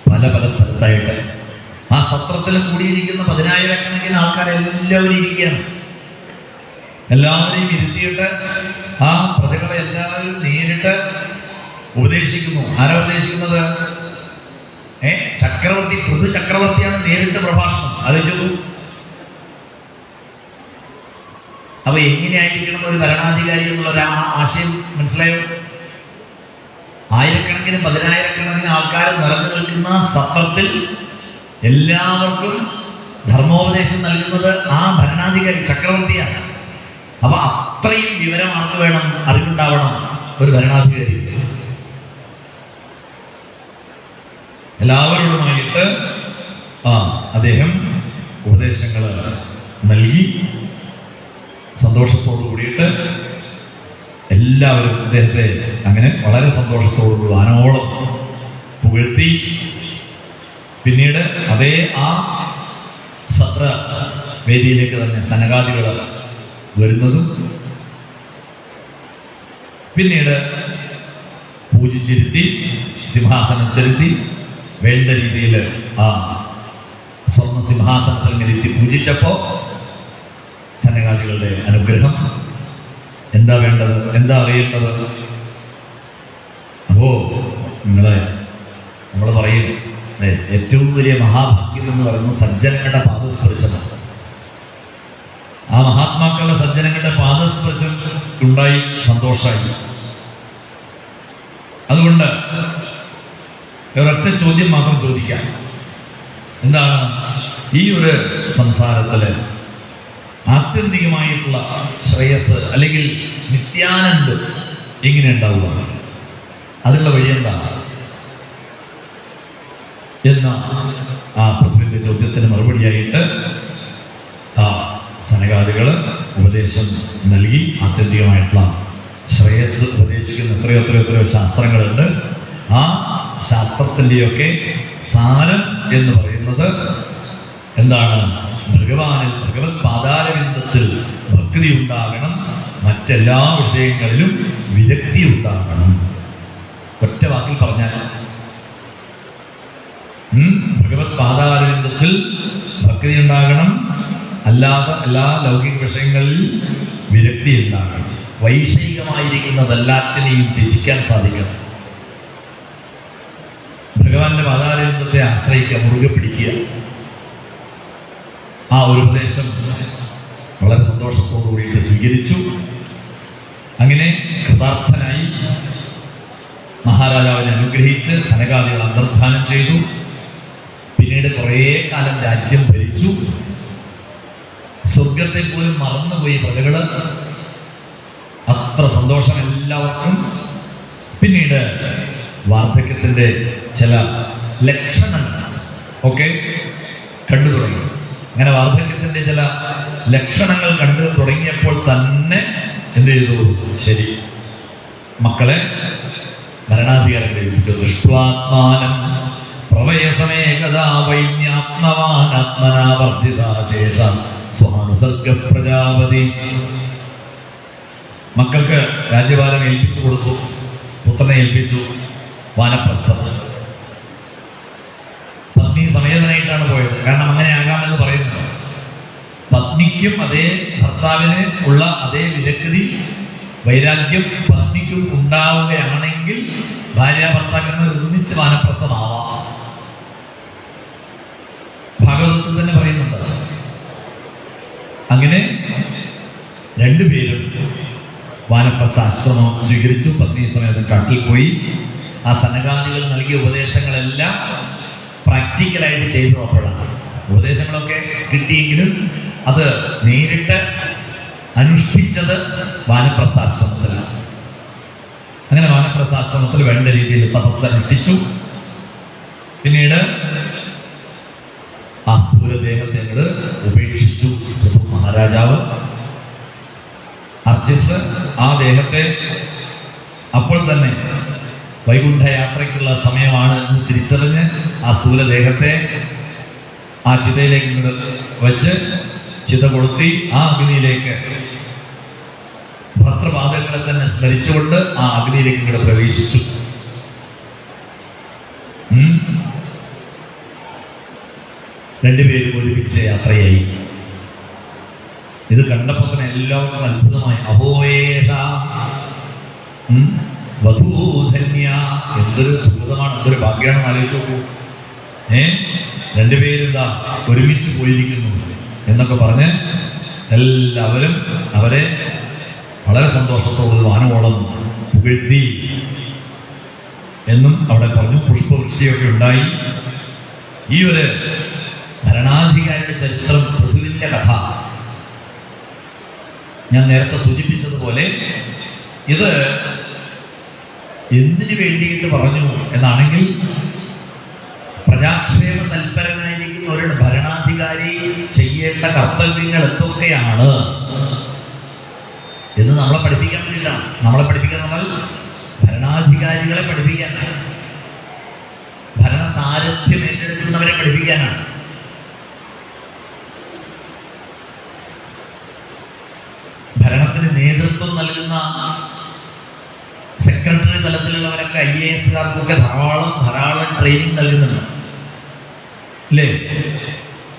പല പല സ്ഥലത്തായിട്ട്. ആ സത്രത്തിൽ കൂടിയിരിക്കുന്ന 10,000-കണക്കിന് ആൾക്കാരെല്ലാവരും ഇരിക്കുകയാണ്. എല്ലാവരെയും ഇരുത്തിയിട്ട് ആ പ്രജകളെ എല്ലാവരും നേരിട്ട് ഉപദേശിക്കുന്നു. ആരാ ഉപദേശിക്കുന്നത്? ചക്രവർത്തി, പൃഥു ചക്രവർത്തിയാണ് നേരിട്ട് പ്രഭാഷണം. ആലോചിച്ചു. അപ്പൊ എങ്ങനെയായിരിക്കണം ഒരു ഭരണാധികാരി എന്നുള്ള ആശയം മനസ്സിലായോ? ആയിരക്കണക്കിന് 10,000-കണക്കിന് ആൾക്കാർ നിറഞ്ഞു നിൽക്കുന്ന സത്രത്തിൽ എല്ലാവർക്കും ധർമ്മോപദേശം നൽകുന്നത് ആ ഭരണാധികാരി, ചക്രവർത്തിയാണ്. അപ്പൊ അത്രയും വിവരം ആർക്ക് വേണം? അറിവുണ്ടാവണം ഒരു ഭരണാധികാരി. എല്ലാവരോടുമായിട്ട് അദ്ദേഹം ഉപദേശങ്ങൾ നൽകി. സന്തോഷത്തോടു കൂടിയിട്ട് എല്ലാവരും അദ്ദേഹത്തെ അങ്ങനെ വളരെ സന്തോഷത്തോടുകൂടി വാനോളം പുകഴ്ത്തി. പിന്നീട് അതേ ആ സത്ര വേദിയിലേക്ക് തന്നെ സനകാദികൾ വരുന്നതും പിന്നീട് പൂജിച്ചിരുത്തി, സിംഹാസനത്തിരുത്തി, വേണ്ട രീതിയിൽ ആ സ്വർണ്ണ സിംഹാസനത്തിൽ ഇരുത്തി പൂജിച്ചപ്പോ സനകാദികളുടെ അനുഗ്രഹം. എന്താ വേണ്ടത്? എന്താ അറിയേണ്ടത്? അപ്പോ നമ്മൾ പറയും ഏറ്റവും വലിയ മഹാഭാഗ്യം എന്ന് പറയുന്നത് സജ്ജനങ്ങളുടെ പാദസ്പർശമാണ്. ആ മഹാത്മാക്കളുടെ സജ്ജനങ്ങളുടെ പാദസ്പർശം ഉണ്ടായി സന്തോഷമായി. അതുകൊണ്ട് ഒരൊറ്റ ചോദ്യം മാത്രം ചോദിക്കാം. എന്താണ് ഈ ഒരു സംസാരത്തില് ആത്യന്തികമായിട്ടുള്ള ശ്രേയസ് അല്ലെങ്കിൽ നിത്യാനന്ദം എങ്ങനെ ഉണ്ടാവുക? അതിനുള്ള വഴി എന്താ എന്ന ആ പൃഥ്വിന്റെ ചോദ്യത്തിന് മറുപടിയായിട്ട് ആ സനകാദികൾ ഉപദേശം നൽകി. ആത്യന്തികമായിട്ടുള്ള ശ്രേയസ് ഉപദേശിക്കുന്ന എത്രയോ ശാസ്ത്രങ്ങളുണ്ട്. ആ ശാസ്ത്രത്തിൻ്റെയൊക്കെ സാരം എന്ന് പറയുന്നത് എന്താണ്? ഭഗവത് പാതാരവിന്ദത്തിൽ ഭക്തി ഉണ്ടാകണം, മറ്റെല്ലാ വിഷയങ്ങളിലും വിരക്തി ഉണ്ടാകണം. ഒറ്റ വാക്കിൽ പറഞ്ഞാൽ ഭഗവത് പാതാരവിന്ദത്തിൽ ഭക്തി ഉണ്ടാകണം, അല്ലാതെ എല്ലാ ലൗകിക വിഷയങ്ങളിൽ വിരക്തി ഉണ്ടാകണം. വൈഷയികമായിരിക്കുന്നതെല്ലാത്തിനെയും ത്യജിക്കാൻ സാധിക്കണം. ഭഗവാന്റെ പാതാരവിന്ദത്തെ ആശ്രയിക്കുക, മുറുകെ പിടിക്കുക. ആ ഒരു ഉപദേശം വളരെ സന്തോഷത്തോടു കൂടിയിട്ട് സ്വീകരിച്ചു. അങ്ങനെ കൃതാർത്ഥനായി മഹാരാജാവിനെ അനുഗ്രഹിച്ച് സനകാദികൾ അന്തർധാനം ചെയ്തു. പിന്നീട് കുറേ കാലം രാജ്യം ഭരിച്ചു. സ്വർഗത്തെ പോലും മറന്നുപോയി പ്രജകള്. അത്ര സന്തോഷം എല്ലാവർക്കും. പിന്നീട് വാർദ്ധക്യത്തിന്റെ ചില ലക്ഷണങ്ങൾ ഒക്കെ കണ്ടു തുടങ്ങി. അങ്ങനെ വാർദ്ധക്യത്തിന്റെ ചില ലക്ഷണങ്ങൾ കണ്ടു തുടങ്ങിയപ്പോൾ തന്നെ എന്ത് ചെയ്തു? ശരി, മക്കളെ ഭരണാധികാരം കഴിപ്പിച്ചു. ദൃഷ്ട്വാത്മാനം പ്രവയസമേകദാ വൈന്യാത്മവാനാത്മനാവർദ്ധിതാശേഷ സ്വാനുസർഗ പ്രജാപതി. മക്കൾക്ക് രാജ്യഭാരം ഏൽപ്പിച്ചു കൊടുത്തു. പുത്രനെ ഏൽപ്പിച്ചു വാനപ്രസ്ഥം. പത്നി സമേതനായിട്ടാണ് പോയത്. കാരണം അങ്ങനെ ആകാമെന്ന് പറയുന്നത്. പത്നിക്കും അതേ ഭർത്താവിന് ഉള്ള അതേ വിരക്തി വൈരാഗ്യം പത്നിക്കും ഉണ്ടാവുകയാണെങ്കിൽ ഭാര്യ ഭർത്താക്കന്മാർ ഒന്നിച്ച് വാനപ്രസ്ഥമാവാം. ഭാഗവതത്തിൽ തന്നെ പറയുന്നുണ്ട്. അങ്ങനെ രണ്ടുപേരും വാനപ്രസ്ഥ ആശ്രമം സ്വീകരിച്ചു. പത്നി സമേതം കാട്ടിൽ പോയി. ആ സനകാദികൾ നൽകിയ ഉപദേശങ്ങളെല്ലാം പ്രാക്ടിക്കലായിട്ട് ചെയ്തു നോക്കലാണ്. ഉപദേശങ്ങളൊക്കെ കിട്ടിയെങ്കിലും അത് നേരിട്ട് അനുഷ്ഠിച്ചത് വാനപ്രസ്ഥാശ്രമത്തിലാണ്. അങ്ങനെ വാനപ്രസ്ഥാശ്രമത്തിൽ വേണ്ട രീതിയിൽ തപസ് അനുഷ്ഠിച്ചു. പിന്നീട് ആ സ്ഥൂലദേഹത്തെ ഉപേക്ഷിച്ചു മഹാരാജാവ്. അർച്ചിസ് ആ ദേഹത്തെ അപ്പോൾ തന്നെ വൈകുണ്ഠയാത്രയ്ക്കുള്ള സമയമാണ് എന്ന് തിരിച്ചറിഞ്ഞ് ആ സ്ഥൂലദേഹത്തെ ആ ചിതയിലേക്ക് വെച്ച് ചിത കൊളുത്തി ആ അഗ്നിയിലേക്ക് ഭർത്തൃപാദങ്ങളെ തന്നെ സ്മരിച്ചുകൊണ്ട് ആ അഗ്നിയിലേക്ക് പ്രവേശിച്ചു. രണ്ടുപേരും ഒരുമിച്ച് യാത്രയായി. ഇത് കണ്ടപ്പോൾ തന്നെ എല്ലാവർക്കും അത്ഭുതമായി. അഹോയേഷ വധൂധന്യ, എന്തൊരു സുഹൃതമാണ്, എന്തൊരു ഭാഗ്യമാണെന്ന് ആലോചിച്ച് നോക്കൂ. രണ്ടുപേരും ഇതാ ഒരുമിച്ച് പോയിരിക്കുന്നു എന്നൊക്കെ പറഞ്ഞ് എല്ലാവരും അവരെ വളരെ സന്തോഷത്തോട് വാനോളം പുകഴ്ത്തി എന്നും അവിടെ പറഞ്ഞു. പുഷ്പവൃഷ്ടിയൊക്കെ ഉണ്ടായി. ഈ ഒരു ഭരണാധികാരിയുടെ ചരിത്രം, പൃഥുവിന്റെ കഥ ഞാൻ നേരത്തെ സൂചിപ്പിച്ചതുപോലെ ഇത് എന്തിനു വേണ്ടിയിട്ട് പറഞ്ഞു എന്നാണെങ്കിൽ, പ്രജാക്ഷേമ തൽപരനായിരിക്കുന്ന ഒരു ഭരണാധികാരി ചെയ്യേണ്ട കർത്തവ്യങ്ങൾ എന്തൊക്കെയാണ് എന്ന് നമ്മളെ പഠിപ്പിക്കാൻ വേണ്ടിയിട്ടാണ്. നമ്മളെ പഠിപ്പിക്കാൻ നമ്മൾ ഭരണാധികാരികളെ പഠിപ്പിക്കാനാണ്, ഭരണ സാരഥ്യം ഏറ്റെടുക്കുന്നവരെ പഠിപ്പിക്കാനാണ്. ഭരണത്തിന് നേതൃത്വം നൽകുന്ന സെക്രട്ടറി തലത്തിലുള്ളവരൊക്കെ IAS-കാർക്കൊക്കെ ധാരാളം ട്രെയിനിങ് നൽകുന്നുണ്ട് അല്ലേ?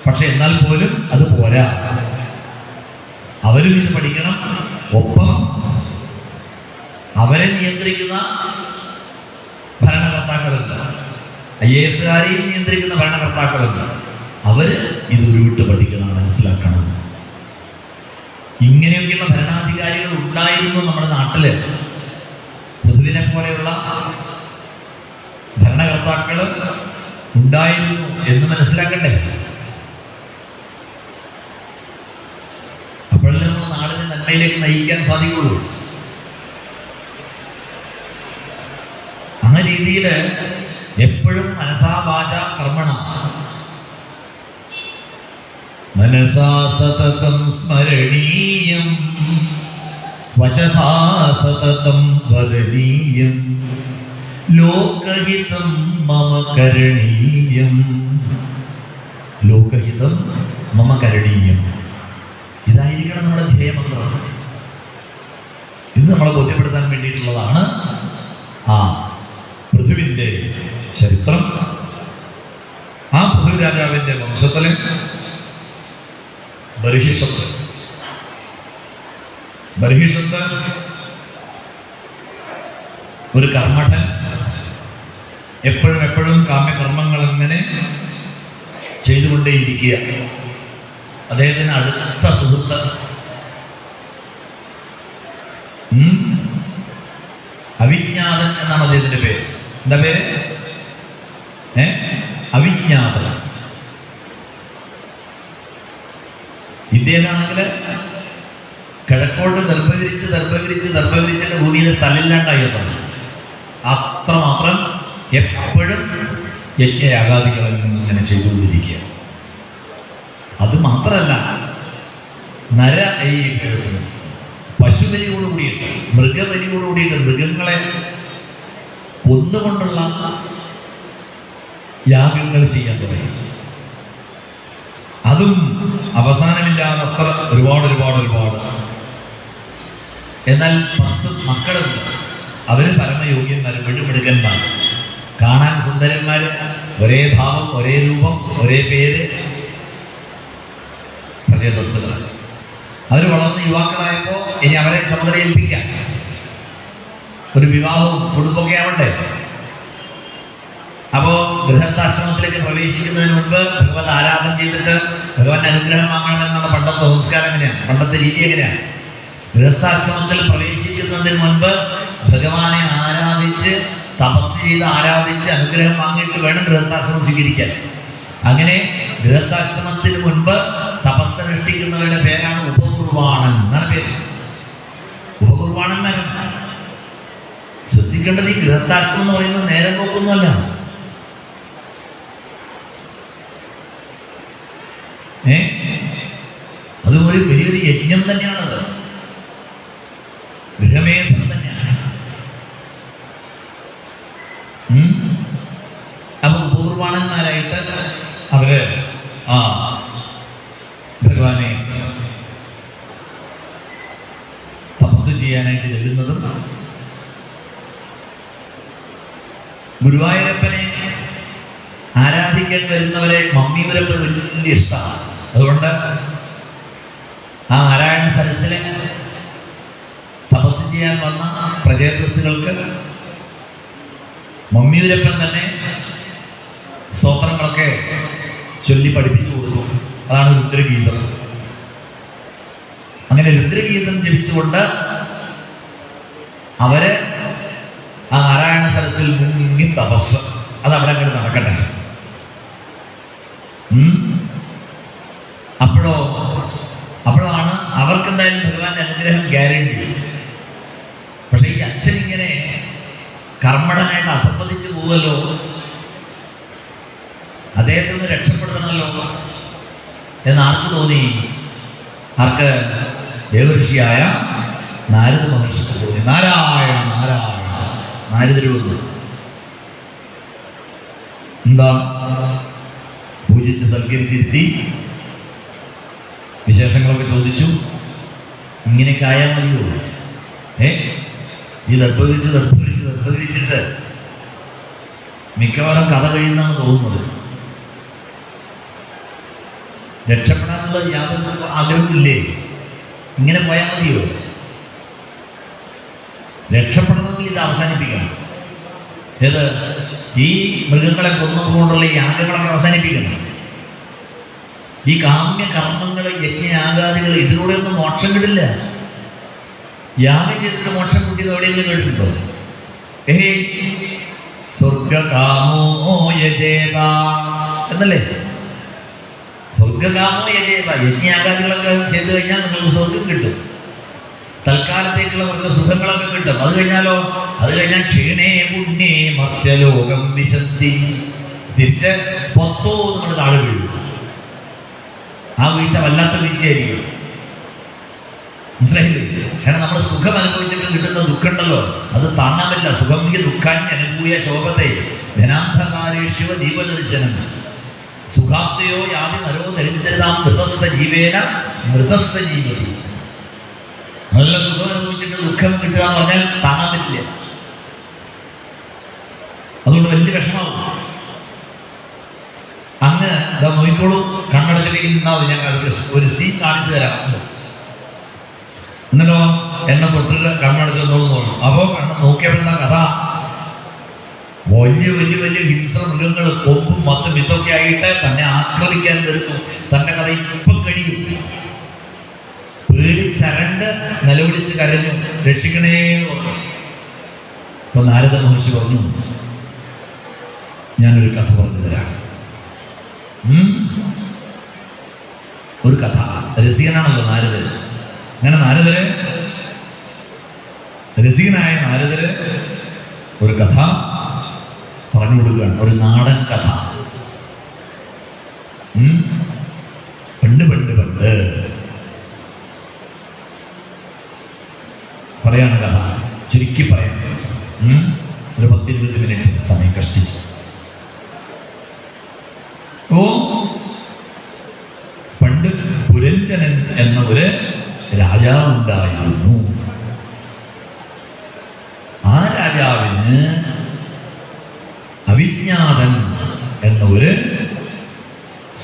പക്ഷെ എന്നാൽ പോലും അത് പോരാ. അവരും ഇത് പഠിക്കണം. ഒപ്പം അവരെ നിയന്ത്രിക്കുന്ന ഭരണകർത്താക്കളുണ്ട്, IAS-കാരെയും നിയന്ത്രിക്കുന്ന ഭരണകർത്താക്കളുണ്ട്. അവര് ഇത് ഉരുവിട്ട് പഠിക്കണം, മനസ്സിലാക്കണം. ഇങ്ങനെയൊക്കെയുള്ള ഭരണാധികാരികൾ ഉണ്ടായിരുന്നു നമ്മുടെ നാട്ടില്. പൃഥ്വിനെ പോലെയുള്ള ഭരണകർത്താക്കൾ ഉണ്ടായിരുന്നു എന്ന് മനസ്സിലാക്കണ്ടേ? അപ്പോഴല്ലേ നമ്മുടെ നാടിനെ നന്മയിലേക്ക് നയിക്കാൻ സാധിക്കുള്ളൂ. ആ രീതിയിൽ എപ്പോഴും മനസാ വാച കർമ്മണ, മനസാ സതതം സ്മരണീയം വചസാ സതതം വദനീയം ലോകഹിതം മമ കരണീയം. ലോകഹിതം മമ കരണീയം, ഇതായിരിക്കണം നമ്മുടെ ധ്യേയമന്ത്രം. ഇത് നമ്മളെ ബോധ്യപ്പെടുത്താൻ വേണ്ടിയിട്ടുള്ളതാണ് ആ പൃഥുവിൻ്റെ ചരിത്രം. ആ പൃഥ്വി രാജാവിൻ്റെ വംശത്തിലെ ബർഹിഷത്ത് ഒരു കർമ്മഠൻ, എപ്പോഴും കാമ്യകർമ്മങ്ങൾ അങ്ങനെ ചെയ്തുകൊണ്ടേയിരിക്കുക. അദ്ദേഹത്തിന് അടുത്ത സുഹൃത്ത് അവിജ്ഞാതൻ എന്നാണ് അദ്ദേഹത്തിന്റെ പേര്. എന്താ പേര്? അവിജ്ഞാതൻ. ഇന്ത്യയിലാണെങ്കിൽ കിഴക്കോട്ട് ദർഭകരിച്ചിട്ട് ഭൂമിയിൽ സ്ഥലമില്ലാണ്ടായിരുന്നു. അത്രമാത്രം എപ്പോഴും യജ്ഞയാഗാദികൾ ഇങ്ങനെ ചെയ്തുകൊണ്ടിരിക്കുക. അത് മാത്രമല്ല, ഈ പശുബലിയോടുകൂടിയിട്ട് മൃഗബലിയോടുകൂടിയിട്ട് മൃഗങ്ങളെ കൊന്നുകൊണ്ടുള്ള യാഗങ്ങൾ ചെയ്യാൻ തുടങ്ങി. അതും അവസാനമില്ലാതത്ര ഒരുപാട്. എന്നാൽ 10 മക്കളുണ്ട്. അവര് പരമയോഗ്യന്മാർ, വെടുമെടുക്കന്മാർ, കാണാൻ സുന്ദരന്മാര്, ഒരേ ഭാവം, ഒരേ രൂപം, ഒരേ പേര്, പ്രജേതസ്സുകൾ. അവർ വളർന്ന് യുവാക്കളായപ്പോൾ ഇനി അവരെ ചുമതല ഏൽപ്പിക്കാം. ഒരു വിവാഹവും കുടുംബമൊക്കെ ആവണ്ടേ. അപ്പോ ഗൃഹസ്ഥാശ്രമത്തിലേക്ക് പ്രവേശിക്കുന്നതിന് മുൻപ് ഭഗവത് ആരാധന ചെയ്തിട്ട് ഭഗവാന്റെ അനുഗ്രഹം വാങ്ങണമെന്നാണ് പണ്ടത്തെ സംസ്കാരം. എങ്ങനെയാണ്, പണ്ടത്തെ രീതി എങ്ങനെയാണ്? ഗൃഹസ്ഥാശ്രമത്തിൽ പ്രവേശിക്കുന്നതിന് മുൻപ് ഭഗവാനെ ആരാധിച്ച്, തപസ് ചെയ്ത് ആരാധിച്ച് അനുഗ്രഹം വാങ്ങിയിട്ട് വേണം ഗൃഹസ്ഥാശ്രമം സ്വീകരിക്കാൻ. അങ്ങനെ ഗൃഹസ്ഥാശ്രമത്തിന് മുൻപ് തപസ്സനുഷ്ഠിക്കുന്നവരുടെ പേരാണ് ഉപകുർവാണൻ എന്നാണ് പേര്. ഉപകുർവാണന്മാരും ശ്രദ്ധിക്കേണ്ടത്, ഈ ഗൃഹസ്ഥാശ്രമം എന്ന് പറയുന്നത് നേരം നോക്കുന്നല്ല. അത് ഒരു വലിയൊരു യജ്ഞം തന്നെയാണത്, ഗൃഹമേധം തന്നെയാണ്. അപ്പൊ പൂർവാണന്മാരായിട്ട് അവര് ഭഗവാനെ തപസ് ചെയ്യാനായിട്ട് ചെല്ലുന്നതും, ഗുരുവായൂരപ്പനെ ആരാധിക്കാൻ വരുന്നവരെ മമ്മിയൂരപ്പൻ വലിയ ഇഷ്ടമാണ്. അതുകൊണ്ട് ആ നാരായണ സരസിലെ തപസ് ചെയ്യാൻ വന്ന പ്രജേതസ്സുകൾക്ക് മമ്മിയൂരപ്പൻ തന്നെ സ്തോത്രങ്ങളൊക്കെ ചൊല്ലി പഠിപ്പിച്ചു കൊടുത്തു. അതാണ് രുദ്രഗീതം. അങ്ങനെ രുദ്രഗീതം ജപിച്ചുകൊണ്ട് അവര് ആ നാരായണ സരസിൽ മുങ്ങി തപസ്, അത് അവിടെ അങ്ങനെ നടക്കട്ടെ. അപ്പോഴാണ് അവർക്ക് എന്തായാലും ഭഗവാന്റെ അനുഗ്രഹം ഗ്യാരണ്ടി. പക്ഷെ ഈ അച്ഛൻ ഇങ്ങനെ കർമ്മടനായിട്ട് അധപ്പതിച്ചു പോവല്ലോ, അദ്ദേഹത്തിൽ നിന്ന് രക്ഷപ്പെടുത്തണമല്ലോ എന്ന് ആർക്ക് തോന്നി? ആർക്ക്? ദേവഋഷിയായ നാരദ മഹർഷിക്ക് തോന്നി. നാരായണ നാരായണ നാരദരൂപം എന്താ പൂജിച്ച് സൽക്കരിച്ചിരുത്തി വിശേഷങ്ങളൊക്കെ ചോദിച്ചു. ഇങ്ങനെയൊക്കെ ആയാൽ മതിയോ? ഈ നിർബന്ധിച്ചിട്ട് മിക്കവാറും കഥ കഴിയുന്നതാണ് തോന്നുന്നത്. രക്ഷപ്പെടാനുള്ള യാതൊരു ആഗ്രഹമില്ലേ? ഇങ്ങനെ പോയാൽ മതിയോ? രക്ഷപ്പെടണമെങ്കിൽ ഇത് അവസാനിപ്പിക്കണം. ഏത്? ഈ മൃഗങ്ങളെ കൊന്നുകൊണ്ടുള്ള ഈ യാഗങ്ങളൊക്കെ അവസാനിപ്പിക്കണം. ഈ കാമ്യ കർമ്മങ്ങൾ, യജ്ഞയാഗാദികൾ, ഇതിലൂടെയൊന്നും മോക്ഷം കിട്ടില്ല. യാഗം ചെയ്തിട്ട് മോക്ഷം കിട്ടിയത് എവിടെയെങ്കിലും കേട്ടിട്ടുണ്ടോ? സ്വർഗകാമോ യജേത എന്നല്ലേ? സ്വർഗകാമോ യജേത. യജ്ഞയാഗാദികളൊക്കെ ചെയ്തു കഴിഞ്ഞാൽ നിങ്ങൾക്ക് സ്വർഗം കിട്ടും, തൽക്കാലത്തേക്കുള്ള കുറച്ച് സുഖങ്ങളൊക്കെ കിട്ടും. അത് കഴിഞ്ഞാലോ? അത് കഴിഞ്ഞാൽ ക്ഷീണേ പുണ്യേ മർത്യലോകം വിശന്തി. തിരിച്ച് പൊത്തോ നമ്മൾ താഴെ വീഴും. ആ വീഴ്ച വല്ലാത്ത വീഴ്ചയായിരിക്കും. മനസ്സിലായില്ലേ? കാരണം നമ്മൾ സുഖം അനുഭവിച്ചിട്ട് കിട്ടുന്ന ദുഃഖം ഉണ്ടല്ലോ, അത് താങ്ങാൻ പറ്റില്ല. സുഖം ദുഃഖാన్ని അനുഭൂയ ശോഭത്തെ ധനാന്ധകാരേഷ്വ ദീപദർശനം സുഖാപ്തയോ യാതി നരോ ദരിദ്രതാം മൃതസ്ഥ ജീവേന മൃതസ്ഥ ജീവിതം. നല്ല സുഖം അനുഭവിച്ചിട്ട് ദുഃഖം കിട്ടുക എന്ന് പറഞ്ഞാൽ താങ്ങാൻ പറ്റില്ല. അതുകൊണ്ട് വലിയ വിഷമാവും. അങ്ങ് ഇതാ നോക്കിക്കോളൂ, കണ്ണടച്ചിരിക്കുന്നാവും. ഞാൻ ഒരു സീൻ കാണിച്ചു തരാം. എന്നിട്ടോ എന്നെ തൊട്ടിട്ട് കണ്ണടച്ചെന്നോളൂ തോന്നും. അപ്പോ കണ്ണ് നോക്കിയപ്പോഴെന്താ കഥ? വലിയ വലിയ വലിയ ഹിംസ്ര മൃഗങ്ങൾ കൊമ്പും മത്തും ഇതൊക്കെ ആയിട്ട് തന്നെ ആക്രമിക്കാൻ വരുന്നു. തന്റെ കഥ ഇപ്പം കഴിയും. പേടിച്ചരണ്ട് നിലവിളിച്ച് കരഞ്ഞു, രക്ഷിക്കണേ പറഞ്ഞു. അപ്പൊ നാരദ മഹർഷി പറഞ്ഞു, ഞാനൊരു കഥ പറഞ്ഞു തരാം. ഒരു കഥ. രസികനാണല്ലോ നാരദര്. അങ്ങനെ രസികനായ നാരദര് ഒരു കഥ പറഞ്ഞു കൊടുക്കുകയാണ്. ഒരു നാടൻ കഥ. പണ്ട് പണ്ട് പണ്ട് പറയാണ് കഥ. ചുരുക്കി പറയാം. ഒരു 10-20 മിനിറ്റ് സമയം കഷ്ടിച്ച്. പണ്ട് പുരഞ്ജനൻ എന്ന ഒരു രാജാവുണ്ടായിരുന്നു. ആ രാജാവിന് അവിജ്ഞാതൻ എന്ന ഒരു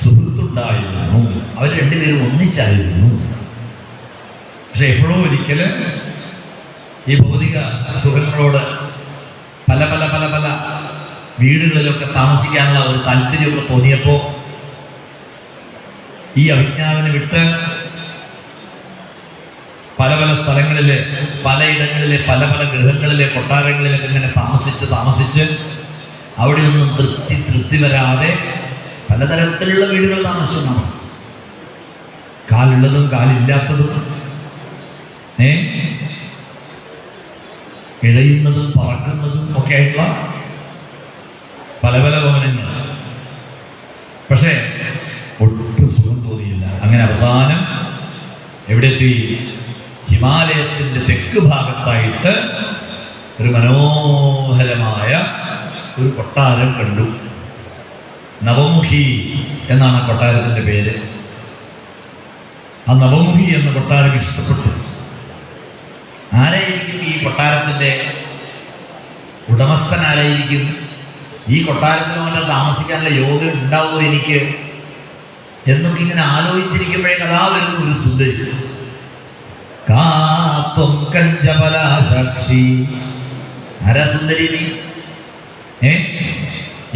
സുഹൃത്തുണ്ടായിരുന്നു. അവർ രണ്ടുപേരും ഒന്നിച്ചായിരുന്നു. പക്ഷെ എപ്പോഴോ ഒരിക്കല് ഈ ഭൗതിക സുഖങ്ങളോട് പല പല പല പല വീടുകളിലൊക്കെ താമസിക്കാനുള്ള ഒരു താല്പര്യമൊക്കെ തോന്നിയപ്പോൾ ഈ അവിജ്ഞാതനെ വിട്ട് പല പല സ്ഥലങ്ങളില്, പലയിടങ്ങളിലെ പല പല ഗൃഹങ്ങളിലെ കൊട്ടാരങ്ങളിലൊക്കെ ഇങ്ങനെ താമസിച്ച് അവിടെയൊന്നും തൃപ്തി വരാതെ പലതരത്തിലുള്ള വീടുകൾ താമസിച്ചു. കാലുള്ളതും കാലില്ലാത്തതും, ഇഴയുന്നതും പറക്കുന്നതും ഒക്കെ ആയിട്ടുള്ള പല പല ഭവനങ്ങൾ. പക്ഷേ ഒട്ടും സുഖം തോന്നിയില്ല. അങ്ങനെ അവസാനം എവിടെയെത്തി? ഹിമാലയത്തിന്റെ തെക്ക് ഭാഗത്തായിട്ട് ഒരു മനോഹരമായ ഒരു കൊട്ടാരം കണ്ടു. നവമുഖി എന്നാണ് ആ കൊട്ടാരത്തിന്റെ പേര്. ആ നവമുഖി എന്ന കൊട്ടാരം ഇഷ്ടപ്പെട്ടു. ആരായിരിക്കും ഈ കൊട്ടാരത്തിന്റെ ഉടമസ്ഥൻ? ആരായിരിക്കും? ഈ കൊട്ടാരത്തിൽ വന്നാൽ താമസിക്കാനുള്ള യോഗം ഉണ്ടാവുമോ എനിക്ക് എന്നൊക്കെ ഇങ്ങനെ ആലോചിച്ചിരിക്കുമ്പോഴേ കഥാ വരുന്ന ഒരു സുന്ദരി. കാത്വം കഞ്ചബലാസാക്ഷി. ആരാ സുന്ദരി നീ?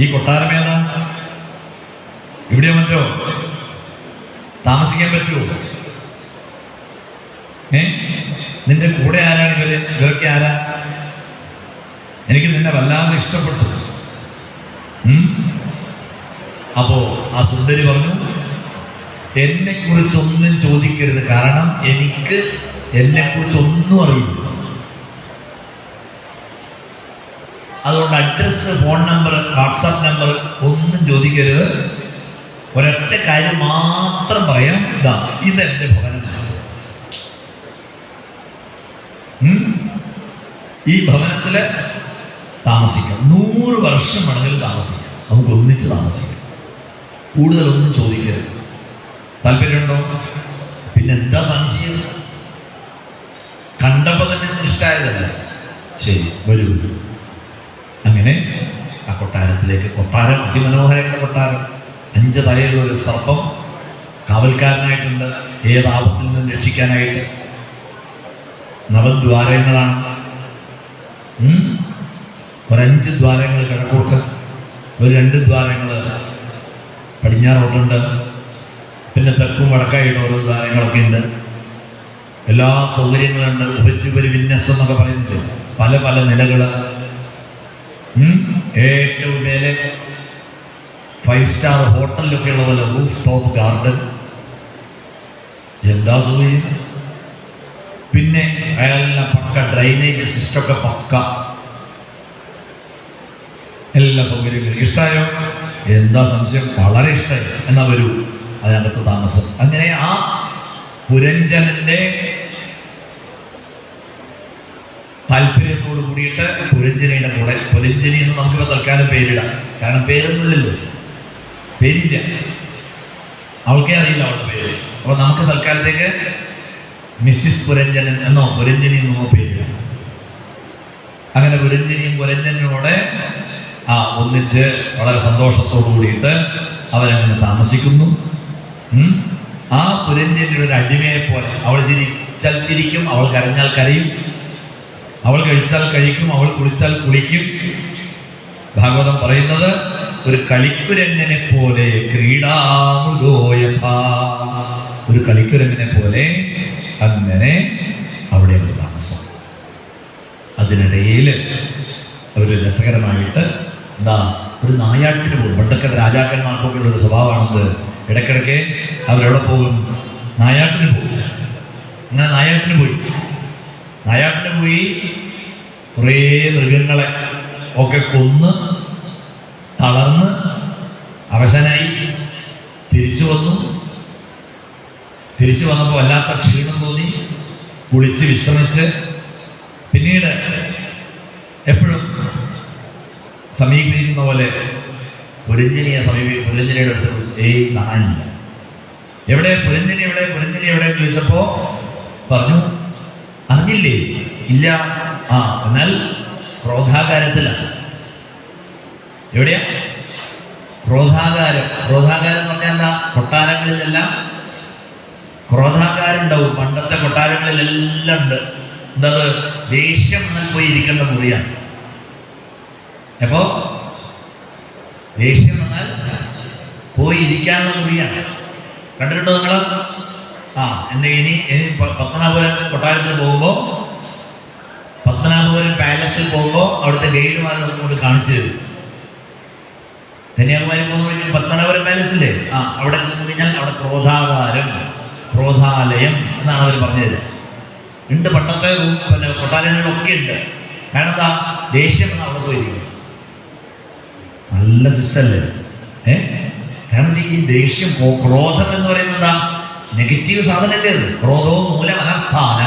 ഈ കൊട്ടാരം ഏതാ? ഇവിടെ മറ്റോ താമസിക്കാൻ പറ്റുമോ? നിന്റെ കൂടെ ആരാണ് ഇവരൊക്കെ ആരാ? എനിക്ക് നിന്നെ വല്ലാതെ ഇഷ്ടപ്പെട്ടു. അപ്പോ ആ സുന്ദരി പറഞ്ഞു, എന്നെ കുറിച്ചൊന്നും ചോദിക്കരുത്, കാരണം എനിക്ക് എന്നെ കുറിച്ചൊന്നും അറിയില്ല. അതുകൊണ്ട് address, phone number, WhatsApp number ഒന്നും ചോദിക്കരുത്. ഒരൊറ്റ കാര്യം മാത്രം പറയാം, ഇതെന്റെ ഭവനമാണ്. ഈ ഭവനത്തില് താമസിക്കാം, 100 വർഷം വേണമെങ്കിലും താമസിക്കാം, നമുക്ക് ഒന്നിച്ച് താമസിക്കാം. കൂടുതലൊന്നും ചോദിക്കരുത്. താല്പര്യമുണ്ടോ? പിന്നെന്താ സംശയം? കണ്ടപ്പോൾ തന്നെ ഇഷ്ടമായതല്ല. ശരി, വരൂ. അങ്ങനെ ആ കൊട്ടാരത്തിലേക്ക്. കൊട്ടാരം അതിമനോഹരമായ കൊട്ടാരം. 5 തലയുള്ള ഒരു സർപ്പം കാവൽക്കാരനായിട്ടുണ്ട്, ഏതാപത്തിൽ നിന്നും രക്ഷിക്കാനായിട്ട്. 9 ദ്വാരങ്ങളാണ്. ഒരു 5 ദ്വാരങ്ങൾ കിഴക്കോട്ട്, ഒരു 2 ദ്വാരങ്ങൾ പടിഞ്ഞാറോട്ടുണ്ട്, പിന്നെ തെക്കും വടക്കായിട്ട് ഓരോ ദ്വാരങ്ങളൊക്കെ ഉണ്ട്. എല്ലാ സൗകര്യങ്ങളുണ്ട്. ഉപരി വിന്യാസം എന്നൊക്കെ പറയുന്നത് പല പല നിലകള്. ഏറ്റവും മേലെ 5 സ്റ്റാർ ഹോട്ടലിലൊക്കെ ഉള്ള പോലെ റൂഫ് ടോപ്പ് ഗാർഡൻ. എന്താ സൗകര്യം! പിന്നെ അയാളെല്ലാം പക്ക ഡ്രൈനേജ് സിസ്റ്റമൊക്കെ പക്ക, എല്ലാ സൗകര്യങ്ങളും. ഇഷ്ടമായോ? എന്താ സംശയം? വളരെ ഇഷ്ടമായി. എന്നാ വരൂ, അതിനകത്ത് താമസം. അങ്ങനെ ആ പുരഞ്ജനന്റെ താല്പര്യത്തോട് കൂടിയിട്ട് പുരഞ്ജനിയുടെ കൂടെ, പുരഞ്ജനി എന്ന് നമുക്കിപ്പോൾ തൽക്കാലം പേരിടാം, കാരണം പേരൊന്നുമില്ലല്ലോ, പേരില്ല, അവൾക്കേ അറിയില്ല അവളുടെ പേര്. അപ്പൊ നമുക്ക് തൽക്കാലത്തേക്ക് മിസ്സിസ് പുരഞ്ജനൻ എന്നോ പുരഞ്ജനി എന്നോ പേരിടാം. അങ്ങനെ പുരഞ്ജനിയും പുരഞ്ജനോടെ ഒന്നിച്ച് വളരെ സന്തോഷത്തോടു കൂടിയിട്ട് അവരങ്ങനെ താമസിക്കുന്നു. ആ പുരഞ്ജനിയുടെ ഒരു അടിമയെ പോലെ. അവൾ ചിരിച്ചാൽ ചിരിക്കും, അവൾ കരഞ്ഞാൽ കരയും, അവൾ കഴിച്ചാൽ കഴിക്കും, അവൾ കുളിച്ചാൽ കുളിക്കും. ഭാഗവതം പറയുന്നത് ഒരു കളിക്കുരങ്ങനെ പോലെ ക്രീഡാമൃഗോയഥ, ഒരു കളിക്കുരങ്ങനെ പോലെ അങ്ങനെ അവിടെ താമസം. അതിനിടയിൽ അവർ രസകരമായിട്ട് ഒരു നായാട്ടിന് പോകും. പണ്ടൊക്കെ രാജാക്കന്മാർക്കൊക്കെ ഉള്ളൊരു സ്വഭാവമാണത്. ഇടയ്ക്കിടയ്ക്ക് അവരെവിടെ പോകും? നായാട്ടിന് പോകും. അങ്ങനെ നായാട്ടിന് പോയി കുറേ മൃഗങ്ങളെ ഒക്കെ കൊന്ന് തളർന്ന് അവശനായി തിരിച്ചു വന്നപ്പോൾ വല്ലാത്ത ക്ഷീണം തോന്നി. കുളിച്ച് വിശ്രമിച്ച് പിന്നീട് എപ്പോഴും സമീപിക്കുന്ന പോലെ പുരഞ്ജനിയുടെ അടുത്ത് കാണാനില്ല. എവിടെ പുരഞ്ജനി എവിടെ ചോദിച്ചപ്പോ പറഞ്ഞു, അറിഞ്ഞില്ലേ? ഇല്ല. എന്നാൽ ക്രോധാകാരത്തിലാണ്. എവിടെയാ? ക്രോധാകാരം. ക്രോധാകാരം എന്ന് പറഞ്ഞാൽ എന്താ? കൊട്ടാരങ്ങളിലെല്ലാം ക്രോധാകാരം ഉണ്ടാവും. പണ്ടത്തെ കൊട്ടാരങ്ങളിലെല്ലാം ഉണ്ട്. എന്താ? ദേഷ്യം എന്നാൽ പോയി ഇരിക്കേണ്ട മുറിയാണ്. അപ്പോ ദേഷ്യം എന്നാൽ പോയി ഇരിക്കാനുള്ള മുറിയാണ്. കണ്ടിട്ടുണ്ടോ നിങ്ങൾ? ഇനി പത്മനാഭപുരം കൊട്ടാരത്തിൽ പോകുമ്പോൾ, പത്മനാഭപുരം പാലസിൽ പോകുമ്പോൾ അവിടുത്തെ ഗൈഡുമാർ നമുക്ക് കാണിച്ചു തരും. കന്യാകുമാരി പോകുമ്പോൾ പത്മനാഭപുരം പാലസില്ലേ, അവിടെ ചെന്ന് കഴിഞ്ഞാൽ അവിടെ ക്രോധാകാരം, ക്രോധാലയം എന്നാണ് അവർ പറഞ്ഞത്. ഉണ്ട്, പണ്ടത്തെ പിന്നെ കൊട്ടാരങ്ങളിലൊക്കെ ഉണ്ട്. കാരണം എന്താ? ദേഷ്യം എന്ന് അവിടെ പോയിരിക്കും. നല്ല സിസ്റ്റല്ലേ? കാരണം ഈ ദേഷ്യം, ക്രോധം എന്ന് പറയുന്നത് എന്താ? നെഗറ്റീവ് സാധനല്ലേ അത്? ക്രോധവും മൂലം അനർത്ഥാന.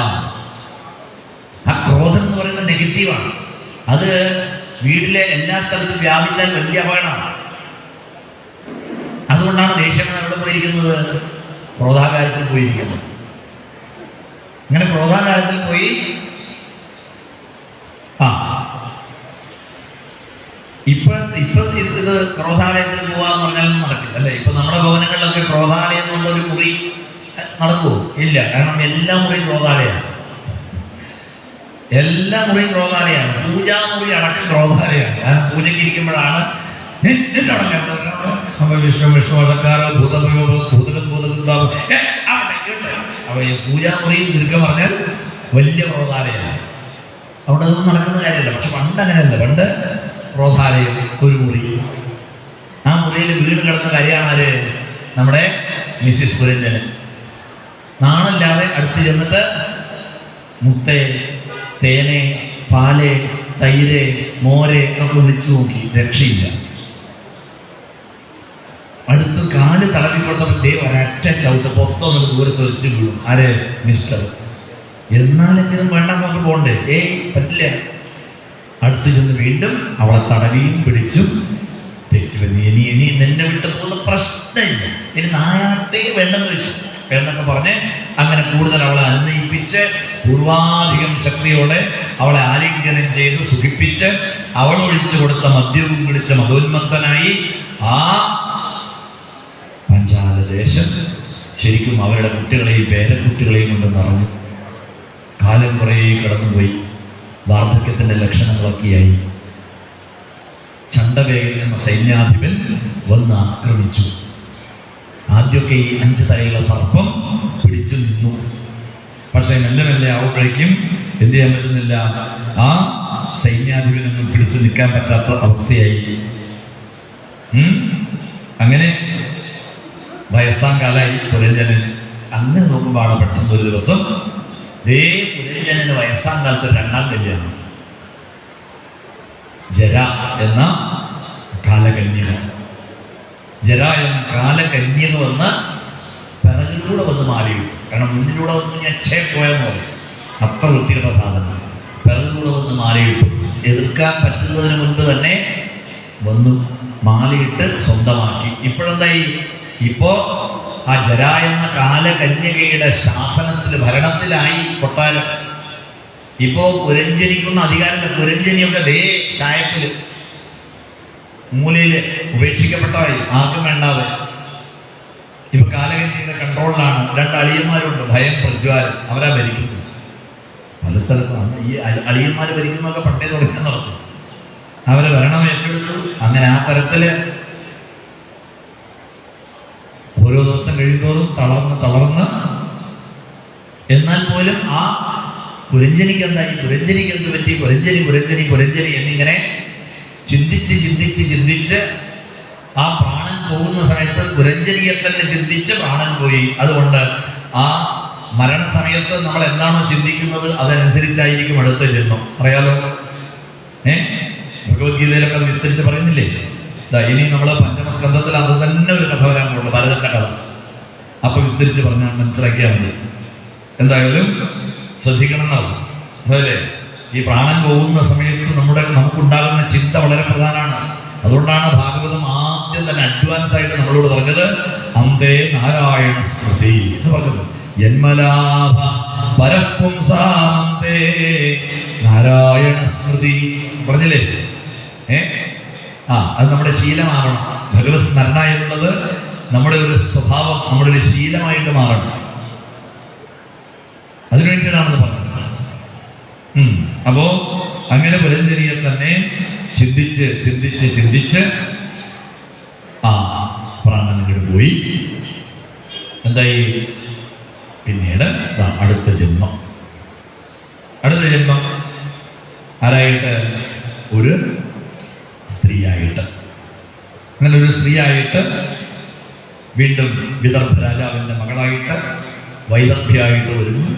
ആ ക്രോധം എന്ന് പറയുന്നത് നെഗറ്റീവാണ്. അത് വീട്ടിലെ എല്ലാ സ്ഥലത്തും വ്യാപിച്ചാൽ വലിയ അപകടമാണ്. അതുകൊണ്ടാണ് ദേഷ്യം എവിടെ പോയിരിക്കുന്നത്? ക്രോധാകാരത്തിൽ പോയിരിക്കുന്നത്. അങ്ങനെ ക്രോധാകാരത്തിൽ പോയി ഇപ്പൊ ഇത് ക്രോധാലയത്തിൽ പോവാന്ന് പറഞ്ഞാലും നടക്കില്ല അല്ലേ? ഇപ്പൊ നമ്മുടെ ഭവനങ്ങളിലൊക്കെ ക്രോധാലയം എന്നുള്ളൊരു മുറി നടക്കുമോ? ഇല്ല. കാരണം എല്ലാ മുറിയും ക്രോധാലയമാണ്. എല്ലാ മുറിയും ക്രോധാലയമാണ്. പൂജാമുറി അടക്കം ക്രോധാലയമാണ്. ആ പൂജയ്ക്ക് ഇരിക്കുമ്പോഴാണ് വിശ്വവിശ്വക്കാരോ അപ്പൊ ഈ പൂജാമുറിയിൽ ദീർഘം പറഞ്ഞാൽ വലിയ ക്രോധാലയമാണ്. അവിടെ അതൊന്നും നടക്കുന്ന കാര്യമില്ല. പക്ഷെ പണ്ട് അങ്ങനെയല്ല. പണ്ട് ക്രോധാലയം ഒരു മുറി. ആ മുറിയിൽ വീട് കിടന്ന കാര്യമാണ് ആര്? നമ്മുടെ മിസ്സിസ് പുരഞ്ജന്. നാളില്ലാതെ അടുത്ത് ചെന്നിട്ട് മുത്തേ, തേനെ, പാല്, തൈര്, മോര് ഒക്കെ വിളിച്ചു നോക്കി. രക്ഷയില്ല. അടുത്ത് കാല് തടവിക്കൊടുത്തപ്പോൾ ഒരൊറ്റ ചവിട്ട് പൊത്തൊന്നും ദൂരത്ത് വെച്ച് വീഴും. ആര്? മിസ്റ്റർ. എന്നാലെങ്കിലും വേണ്ട, നമുക്ക് പോണ്ടേ? പറ്റില്ല. അടുത്ത് ചെന്ന് വീണ്ടും അവളെ തടവിയും പിടിച്ചും തെറ്റുവെന്ന്. ഇനി നിന്നെ വിട്ട് പോകുന്ന പ്രശ്നമില്ല, ഇനി നായാട്ടേ വേണ്ടെന്ന് വെച്ചു. എന്നൊക്കെ പറഞ്ഞ് അങ്ങനെ കൂടുതൽ അവളെ അന്വയിപ്പിച്ച് പൂർവാധികം ശക്തിയോടെ അവളെ ആലിംഗനം ചെയ്ത് സുഖിപ്പിച്ച് അവൾ ഒഴിച്ചു കൊടുത്ത മദ്യവും പിടിച്ച മതോന്മത്തനായി ആ പഞ്ചാല ദേശം ശരിക്കും അവരുടെ കുട്ടികളെയും പേരക്കുട്ടികളെയും കൊണ്ട് നിറഞ്ഞു. കാലം കുറേ കടന്നുപോയി. വാർദ്ധക്യത്തിന്റെ ലക്ഷണങ്ങളൊക്കെയായി. ചണ്ടവേഗൻ എന്ന സൈന്യാധിപൻ വന്ന് ആക്രമിച്ചു. ആദ്യമൊക്കെ ഈ 5 തലയുള്ള സർപ്പം പിടിച്ചു നിന്നു. പക്ഷെ മെല്ലെ മെല്ലെ ആവുമ്പോഴേക്കും എന്ത് ചെയ്യാൻ പറ്റുന്നില്ല. ആ സൈന്യാധിപനൊന്നും പിടിച്ചു നിൽക്കാൻ പറ്റാത്ത അവസ്ഥയായി. അങ്ങനെ വയസ്സാം കാലായി പുരഞ്ജനൻ. അങ്ങനെ നോക്കുമ്പോഴാണ് പെട്ടെന്ന് ഒരു ദിവസം പുരഞ്ജനന് വയസ്സാം കാലത്ത് 2ാം കല്യാണം. ജര എന്ന കാലകന്യക. ജര എന്ന കാലകന്യക വന്ന് പിറകിലൂടെ വന്ന് മാറിയിട്ടു. കാരണം മുന്നിലൂടെ വന്ന് ഞാൻ പോയെന്ന് പറയും. അത്ര വൃത്തിയുടെ സാധനം. പിറകിലൂടെ വന്ന് മാറിയിട്ടു. എതിർക്കാൻ പറ്റുന്നതിന് മുൻപ് തന്നെ വന്നു മാലയിട്ട് സ്വന്തമാക്കി. ഇപ്പോഴെന്തായി? ഇപ്പോ ആ ജര എന്ന കാലകന്യകയുടെ ശാസനത്തിൽ, ഭരണത്തിലായി കൊട്ടാരം. ഇപ്പോ പുരഞ്ജനിക്കുന്ന അധികാരമില്ല. പുരഞ്ജനിയൊക്കെ ചായപ്പില് മൂലയില് ഉപേക്ഷിക്കപ്പെട്ടതായി, ആർക്കും വേണ്ടാതെ. ഇപ്പൊ കാലകന്യയുടെ കൺട്രോളിലാണ്. 2 അളിയന്മാരുണ്ട്, ഭയം, പ്രജ്വാലൻ. അവരാ ഭരിക്കുന്നത്. പല സ്ഥലത്താണ് ഈ അളിയന്മാര് ഭരിക്കുന്നതൊക്കെ പണ്ടേ തുടങ്ങാൻ നടത്തും. അവരെ ഭരണം ഏറ്റെടുത്തു. അങ്ങനെ ആ തരത്തില് ഓരോ ദിവസം കഴിയുന്നതോറും തളർന്ന് എന്നാൽ പോലും ആ പുരഞ്ജനിക്ക് എന്തായി? പുരഞ്ജനിക്ക് എന്ത് പറ്റി? പുരഞ്ജനി എന്നിങ്ങനെ ചിന്തിച്ച് ആ പ്രാണൻ പോകുന്ന സമയത്ത് പുരഞ്ജനിയെ തന്നെ ചിന്തിച്ച് പ്രാണൻ പോയി. അതുകൊണ്ട് ആ മരണസമയത്ത് നമ്മൾ എന്താണോ ചിന്തിക്കുന്നത് അതനുസരിച്ചായിരിക്കും അടുത്ത ജന്മം. അറിയാലോ? ഭഗവത്ഗീതയിലൊക്കെ വിസ്തരിച്ച് പറയുന്നില്ലേ? ഇനി നമ്മള് പഞ്ചമസ്കന്ധത്തിൽ അത് തന്നെ ഒരു കഥ വരാനുള്ളൂ, ഭരതന്റെ കഥ. അപ്പൊ വിസ്തരിച്ച് പറഞ്ഞാൽ മനസ്സിലാക്കിയാൽ മതി. എന്തായാലും ശ്രദ്ധിക്കണം എന്നർത്ഥം. അതല്ലേ? ഈ പ്രാണൻ പോകുന്ന സമയത്ത് നമുക്കുണ്ടാകുന്ന ചിന്ത വളരെ പ്രധാനമാണ്. അതുകൊണ്ടാണ് ഭാഗവതം ആദ്യം തന്നെ അഡ്വാൻസ് ആയിട്ട് നമ്മളോട് പറഞ്ഞത് അന്തേ നാരായണ സ്മൃതി എന്ന് പറഞ്ഞത്. ജന്മലാഭ പരപുംസാന്തേ നാരായണ സ്മൃതി. പറഞ്ഞില്ലേ? അത് നമ്മുടെ ശീലമാകണം. ഭഗവത് സ്മരണ എന്നുള്ളത് നമ്മുടെ ഒരു സ്വഭാവം, നമ്മുടെ ഒരു ശീലമായിട്ട് മാറണം. അതിനുവേണ്ടിയിട്ടാണെന്ന് പറഞ്ഞത്. അപ്പോ അങ്ങനെ പുരഞ്ജനിയെ തന്നെ ചിന്തിച്ച് ചിന്തിച്ച് ചിന്തിച്ച് പ്രാണൻ ഇങ്ങോട്ട് പോയി. എന്തായി? പിന്നീട് അടുത്ത ജന്മം ആരായിട്ട്? ഒരു സ്ത്രീയായിട്ട്. അങ്ങനെ ഒരു സ്ത്രീയായിട്ട് വീണ്ടും വിദർഭ രാജാവിൻ്റെ മകളായിട്ട് വൈദർഭ്യമായിട്ട് വരുന്നു.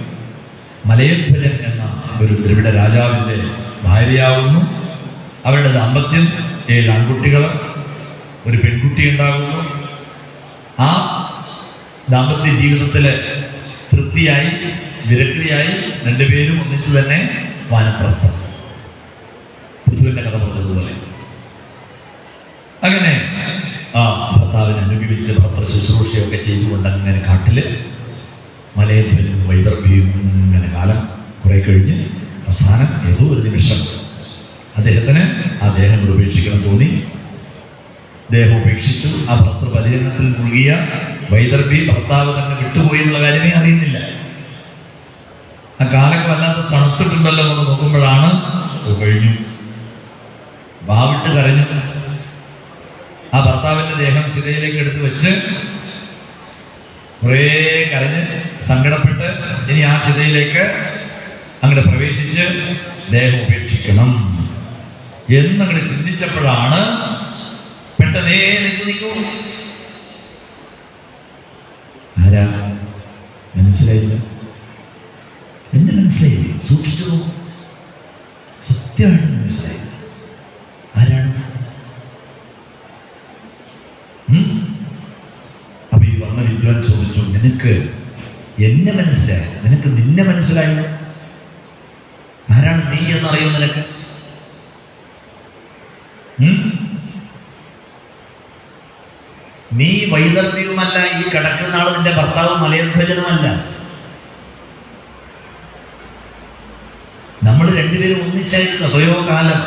മലയധ്വജൻ എന്ന ഒരു ദ്രവിഡ രാജാവിൻ്റെ ഭാര്യയാവുന്നു. അവരുടെ ദാമ്പത്യം 7 ആൺകുട്ടികൾ, ഒരു പെൺകുട്ടി ഉണ്ടാകുന്നു. ആ ദാമ്പത്യ ജീവിതത്തിൽ തൃപ്തിയായി വിരക്തിയായി രണ്ടുപേരും ഒന്നിച്ചു തന്നെ വാനപ്രസ്ഥം. പൃഥുവിന്റെ കഥ പറഞ്ഞതുപോലെ അങ്ങനെ ഭർത്താവിനെ അനുഭവിച്ച് ഭർത്തൃ ശുശ്രൂഷയൊക്കെ ചെയ്തുകൊണ്ട് അങ്ങനെ കാട്ടില് മലയധ്വനും വൈദർഭ്യവും ഇങ്ങനെ കാലം കുറെ കഴിഞ്ഞ് അവസാനം ഏതോ ഒരു നിമിഷം അദ്ദേഹത്തിന് ആ ദേഹം ഉപേക്ഷിക്കണം തോന്നി. ദേഹം ഉപേക്ഷിച്ചു. ആ ഭർത്തൃ പരിചരണത്തിൽ മുഴുകിയ വൈദർഭി ഭർത്താവ് തന്നെ വിട്ടുപോയി എന്നുള്ള കാര്യമേ അറിയുന്നില്ല. ആ കാലൊക്കെ വല്ലാതെ തണുത്തിട്ടുണ്ടല്ലോ എന്ന് നോക്കുമ്പോഴാണ് കഴിഞ്ഞു. വാവിട്ട് കരഞ്ഞു. ആ ഭർത്താവിന്റെ ദേഹം ചിതയിലേക്ക് എടുത്ത് വെച്ച് കുറേ കരഞ്ഞ് സങ്കടപ്പെട്ട് ഇനി ആ ചിതയിലേക്ക് അങ്ങോട്ട് പ്രവേശിച്ച് ദേഹം ഉപേക്ഷിക്കണം എന്നങ്ങോട്ട് ചിന്തിച്ചപ്പോഴാണ് പെട്ടെന്നേ നിൽക്കൂ. ആരാ? മനസ്സിലായില്ല. എന്നെ മനസ്സിലായില്ലേ? സൂക്ഷിച്ചു നോക്കും. സത്യമായിട്ട് മനസ്സിലായി. ആരാണ്? അപ്പൊ ഈ വന്ന വിദ്വാൻ ചോദിച്ചു, നിനക്ക് എന്നെ മനസ്സിലായി? നിനക്ക് നിന്നെ മനസ്സിലായില്ല? ആരാണ് നീ എന്നറിയോ നിനക്ക്? നീ വൈദർഭ്യവുമല്ല, ഈ കിടക്കുന്ന ആൾ നിന്റെ ഭർത്താവ് മലയധ്വജനുമല്ല. നമ്മൾ രണ്ടുപേരും ഒന്നിച്ചായിരുന്നു എത്രയോ കാലം.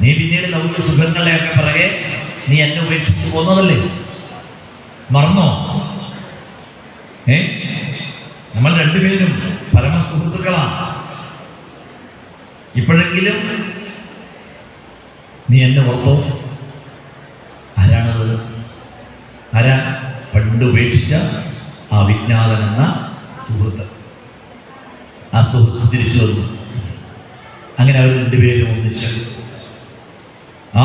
നീ പിന്നീട് നമുക്ക് സുഖങ്ങളെയൊക്കെ പറയേ നീ എന്നെ ഉപേക്ഷിച്ച് പോന്നതല്ലേ? മറന്നോ? നമ്മൾ രണ്ടുപേരും പരമസുഹൃത്തുക്കളാണ്. ഇപ്പോഴെങ്കിലും നീ എന്നെ ഓർത്തോ? ആരാണത്? ആരാ? പണ്ട് ഉപേക്ഷിച്ച ആ വിജ്ഞാതൻ എന്ന സുഹൃത്ത്. ആ സുഹൃത്ത് തിരിച്ചു വന്നു. അങ്ങനെ അവർ രണ്ടുപേരും ഒന്നിച്ച് ആ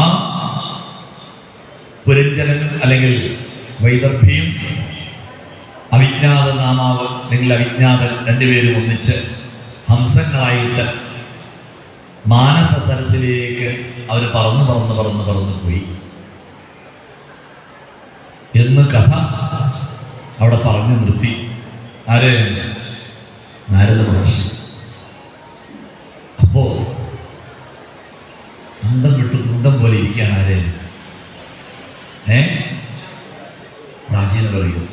പുരഞ്ജനൻ അല്ലെങ്കിൽ വൈദർഭിയും അവിജ്ഞാത നാമാവ് അല്ലെങ്കിൽ അവിജ്ഞാതൻ രണ്ടുപേരും ഒന്നിച്ച് ഹംസങ്ങളായിട്ട് മാനസ സരസിലേക്ക് അവർ പറന്നു പറന്ന് പറന്ന് പറന്ന് പോയി എന്ന് കഥ അവിടെ പറഞ്ഞു നിർത്തി. ആര്? നാരദ മഹർഷി. അപ്പോ അന്തം വിട്ടു കുന്തം പോലെ ഇരിക്കുകയാണ്. ആര്? പ്രാചീന പറയുന്നത്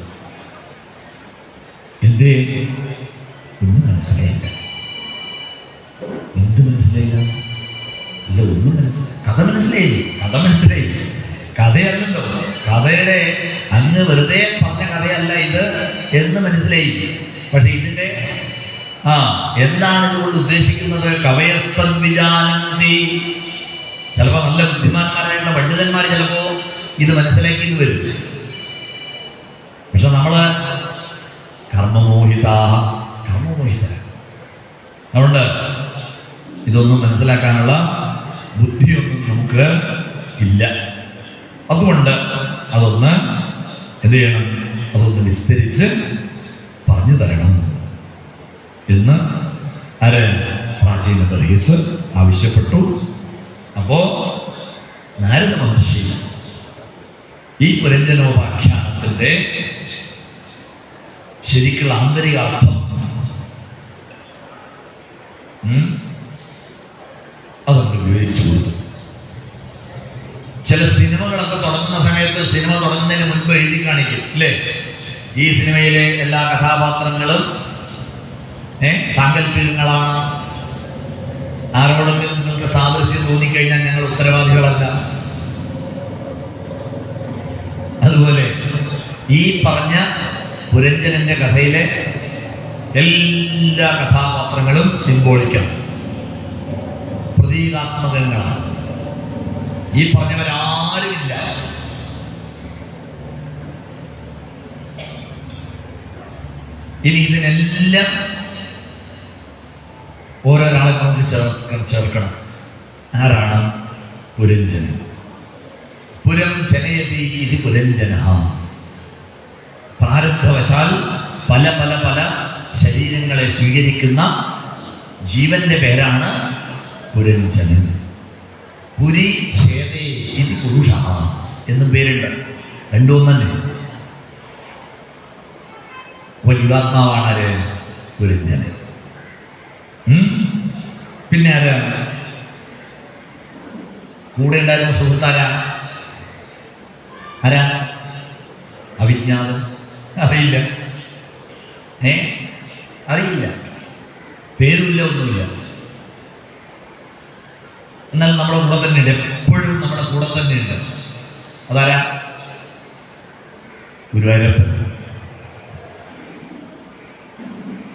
എന്തേ? ഒന്നും മനസ്സിലായില്ല. എന്ത് മനസ്സിലായില്ല? ഇല്ല, ഒന്നും മനസ്സിലായി. കഥ മനസ്സിലായില്ലേ? കഥ മനസ്സിലായില്ലേ? കഥയല്ലല്ലോ. കഥയുടെ അങ്ങ് വെറുതെ പറഞ്ഞ കഥയല്ല ഇത് എന്ന് മനസ്സിലായി. പക്ഷെ ഇതിന്റെ എന്താണ് ഇതുകൊണ്ട് ഉദ്ദേശിക്കുന്നത്? കവയസ്തൻ വിജാനന്തി. ചിലപ്പോ നല്ല ബുദ്ധിമാന്മാരായിട്ടുള്ള പണ്ഡിതന്മാർ ചിലപ്പോ ഇത് മനസ്സിലാക്കി വരും. പക്ഷെ നമ്മള് കർമ്മമോഹിത. അതുകൊണ്ട് ഇതൊന്നും മനസ്സിലാക്കാനുള്ള ബുദ്ധിയൊന്നും നമുക്ക് ഇല്ല. അതുകൊണ്ട് അതൊന്ന് എന്ത് ചെയ്യണം? അതൊന്ന് വിസ്തരിച്ച് പറഞ്ഞു തരണം എന്ന് ആര്? പ്രാചീന ബർഹീസ് ആവശ്യപ്പെട്ടു. അപ്പോ നാരദ മഹർഷി ഈ പുരഞ്ജനോപാഖ്യാനത്തിന്റെ ശരിക്കുള്ള ആന്തരിക അർത്ഥം അതൊക്കെ വിവരിച്ചു കൊടുത്തു. ചില സിനിമകളൊക്കെ തുടങ്ങുന്ന സമയത്ത് സിനിമ തുടങ്ങുന്നതിന് മുൻപ് എഴുതി കാണിക്കും അല്ലേ? ഈ സിനിമയിലെ എല്ലാ കഥാപാത്രങ്ങളും സാങ്കല്പികങ്ങളാണ്. ആരോടെങ്കിലും നിങ്ങൾക്ക് സാദൃശ്യം തോന്നിക്കഴിഞ്ഞാൽ ഞങ്ങൾ ഉത്തരവാദികളല്ല. അതുപോലെ ഈ പറഞ്ഞ പുരഞ്ജനന്റെ കഥയിലെ എല്ലാ കഥാപാത്രങ്ങളും സിംബോളിക്കാണ്, പ്രതീകാത്മകങ്ങളാണ്. ഈ പറഞ്ഞവരാരുമില്ല. ഇനി ഇതിനെല്ലാം ഓരോരാളെ നമുക്ക് ചേർക്കണം. ആരാണ് പുരഞ്ജനൻ? പുരം ജനയതി ഇത് പുരഞ്ജന. പ്രാരബ്ധവശാൽ പല പല പല ശരീരങ്ങളെ സ്വീകരിക്കുന്ന ജീവന്റെ പേരാണ് പുരഞ്ജനൻ. പുരി ഛേദേ ഇത് പുരുഷ എന്നും പേരുണ്ട്. രണ്ടും തന്നെ. ജീവാത്മാവാണ് ആര്? പുരഞ്ജനൻ. പിന്നെ ആരാ കൂടെ ഉണ്ടായിരുന്ന സുഹൃത്താരാ? ആരാ? അവിജ്ഞാതൻ. അറിയില്ല. അറിയില്ല, പേരുമില്ല, ഒന്നുമില്ല. എന്നാൽ നമ്മുടെ കൂടെ തന്നെയുണ്ട്, എപ്പോഴും നമ്മുടെ കൂടെ തന്നെയുണ്ട്. അതാരാ? ഗുരുവായൂരപ്പൻ.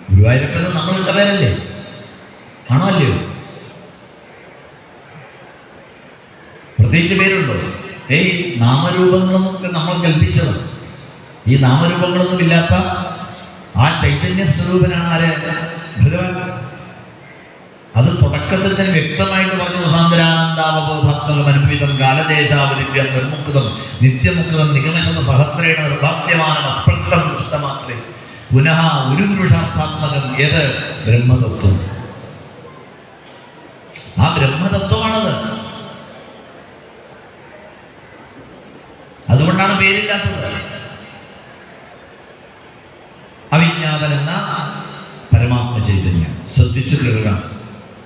ഗുരുവായൂരപ്പൻ നമ്മളുടെ പേരല്ലേ? ആണോ അല്ലയോ? പ്രത്യേകിച്ച് പേരുണ്ടോ? നാമരൂപങ്ങളൊക്കെ നമ്മൾ കൽപ്പിച്ചത്. ഈ നാമരൂപങ്ങളൊന്നും ഇല്ലാത്ത ആ ചൈതന്യ സ്വരൂപനാണ് ആര്? ഭഗവാൻ. അത് തുടക്കത്തിൽ തന്നെ വ്യക്തമായിട്ട് പറഞ്ഞു. സാന്ദ്രാനന്ദാവബോധാത്മകം അനുഭവിതം കാലദേശാവലിഭ്യം നിർമുക്തം നിത്യമുക്തം നിഗമശത സഹസ്രേണ നിർഭാസ്യമാനം അസ്പൃഷ്ടം ദൃഷ്ടമാത്രേ പുനഃ ഒരു പുരുഷാർത്ഥാത്മകം ഏത്? ബ്രഹ്മതത്വം. ആ ബ്രഹ്മതത്വമാണത്. അതുകൊണ്ടാണ് പേരില്ലാത്തത്. അവിജ്ഞാതൻ എന്ന പരമാത്മ ചൈതന്യം. ശ്രദ്ധിച്ചു കേൾക്കുക.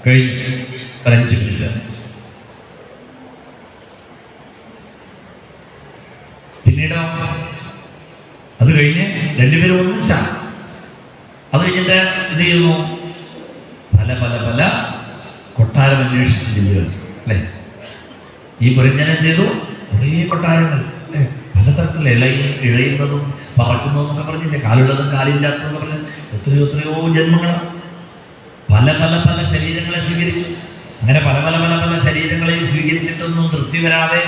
കഴിഞ്ഞ് 5 മിനിറ്റ്. പിന്നീട് അത് കഴിഞ്ഞ് രണ്ടുപേരും ഒന്നിച്ചാണ്. അത് കഴിഞ്ഞിട്ട് ഇത് ചെയ്യുന്നു, പല പല പല കൊട്ടാരം അന്വേഷിച്ച് ചെല്ലുക അല്ലേ? ഈ പുരഞ്ജനം ചെയ്തു കുറേ കൊട്ടാരങ്ങൾ അല്ലേ? പലതരത്തിലുള്ള ഇഴയുന്നതും പറക്കുന്നതും എന്നൊക്കെ പറഞ്ഞില്ലേ? കാലുള്ളതും കാലില്ലാത്തതെന്ന് പറഞ്ഞ് എത്രയോ എത്രയോ ജന്മങ്ങളാണ്. പല പല പല ശരീരങ്ങളെ സ്വീകരിച്ചു. അങ്ങനെ പല പല പല പല ശരീരങ്ങളെ സ്വീകരിച്ചിട്ടൊന്നും തൃപ്തി വരാതെ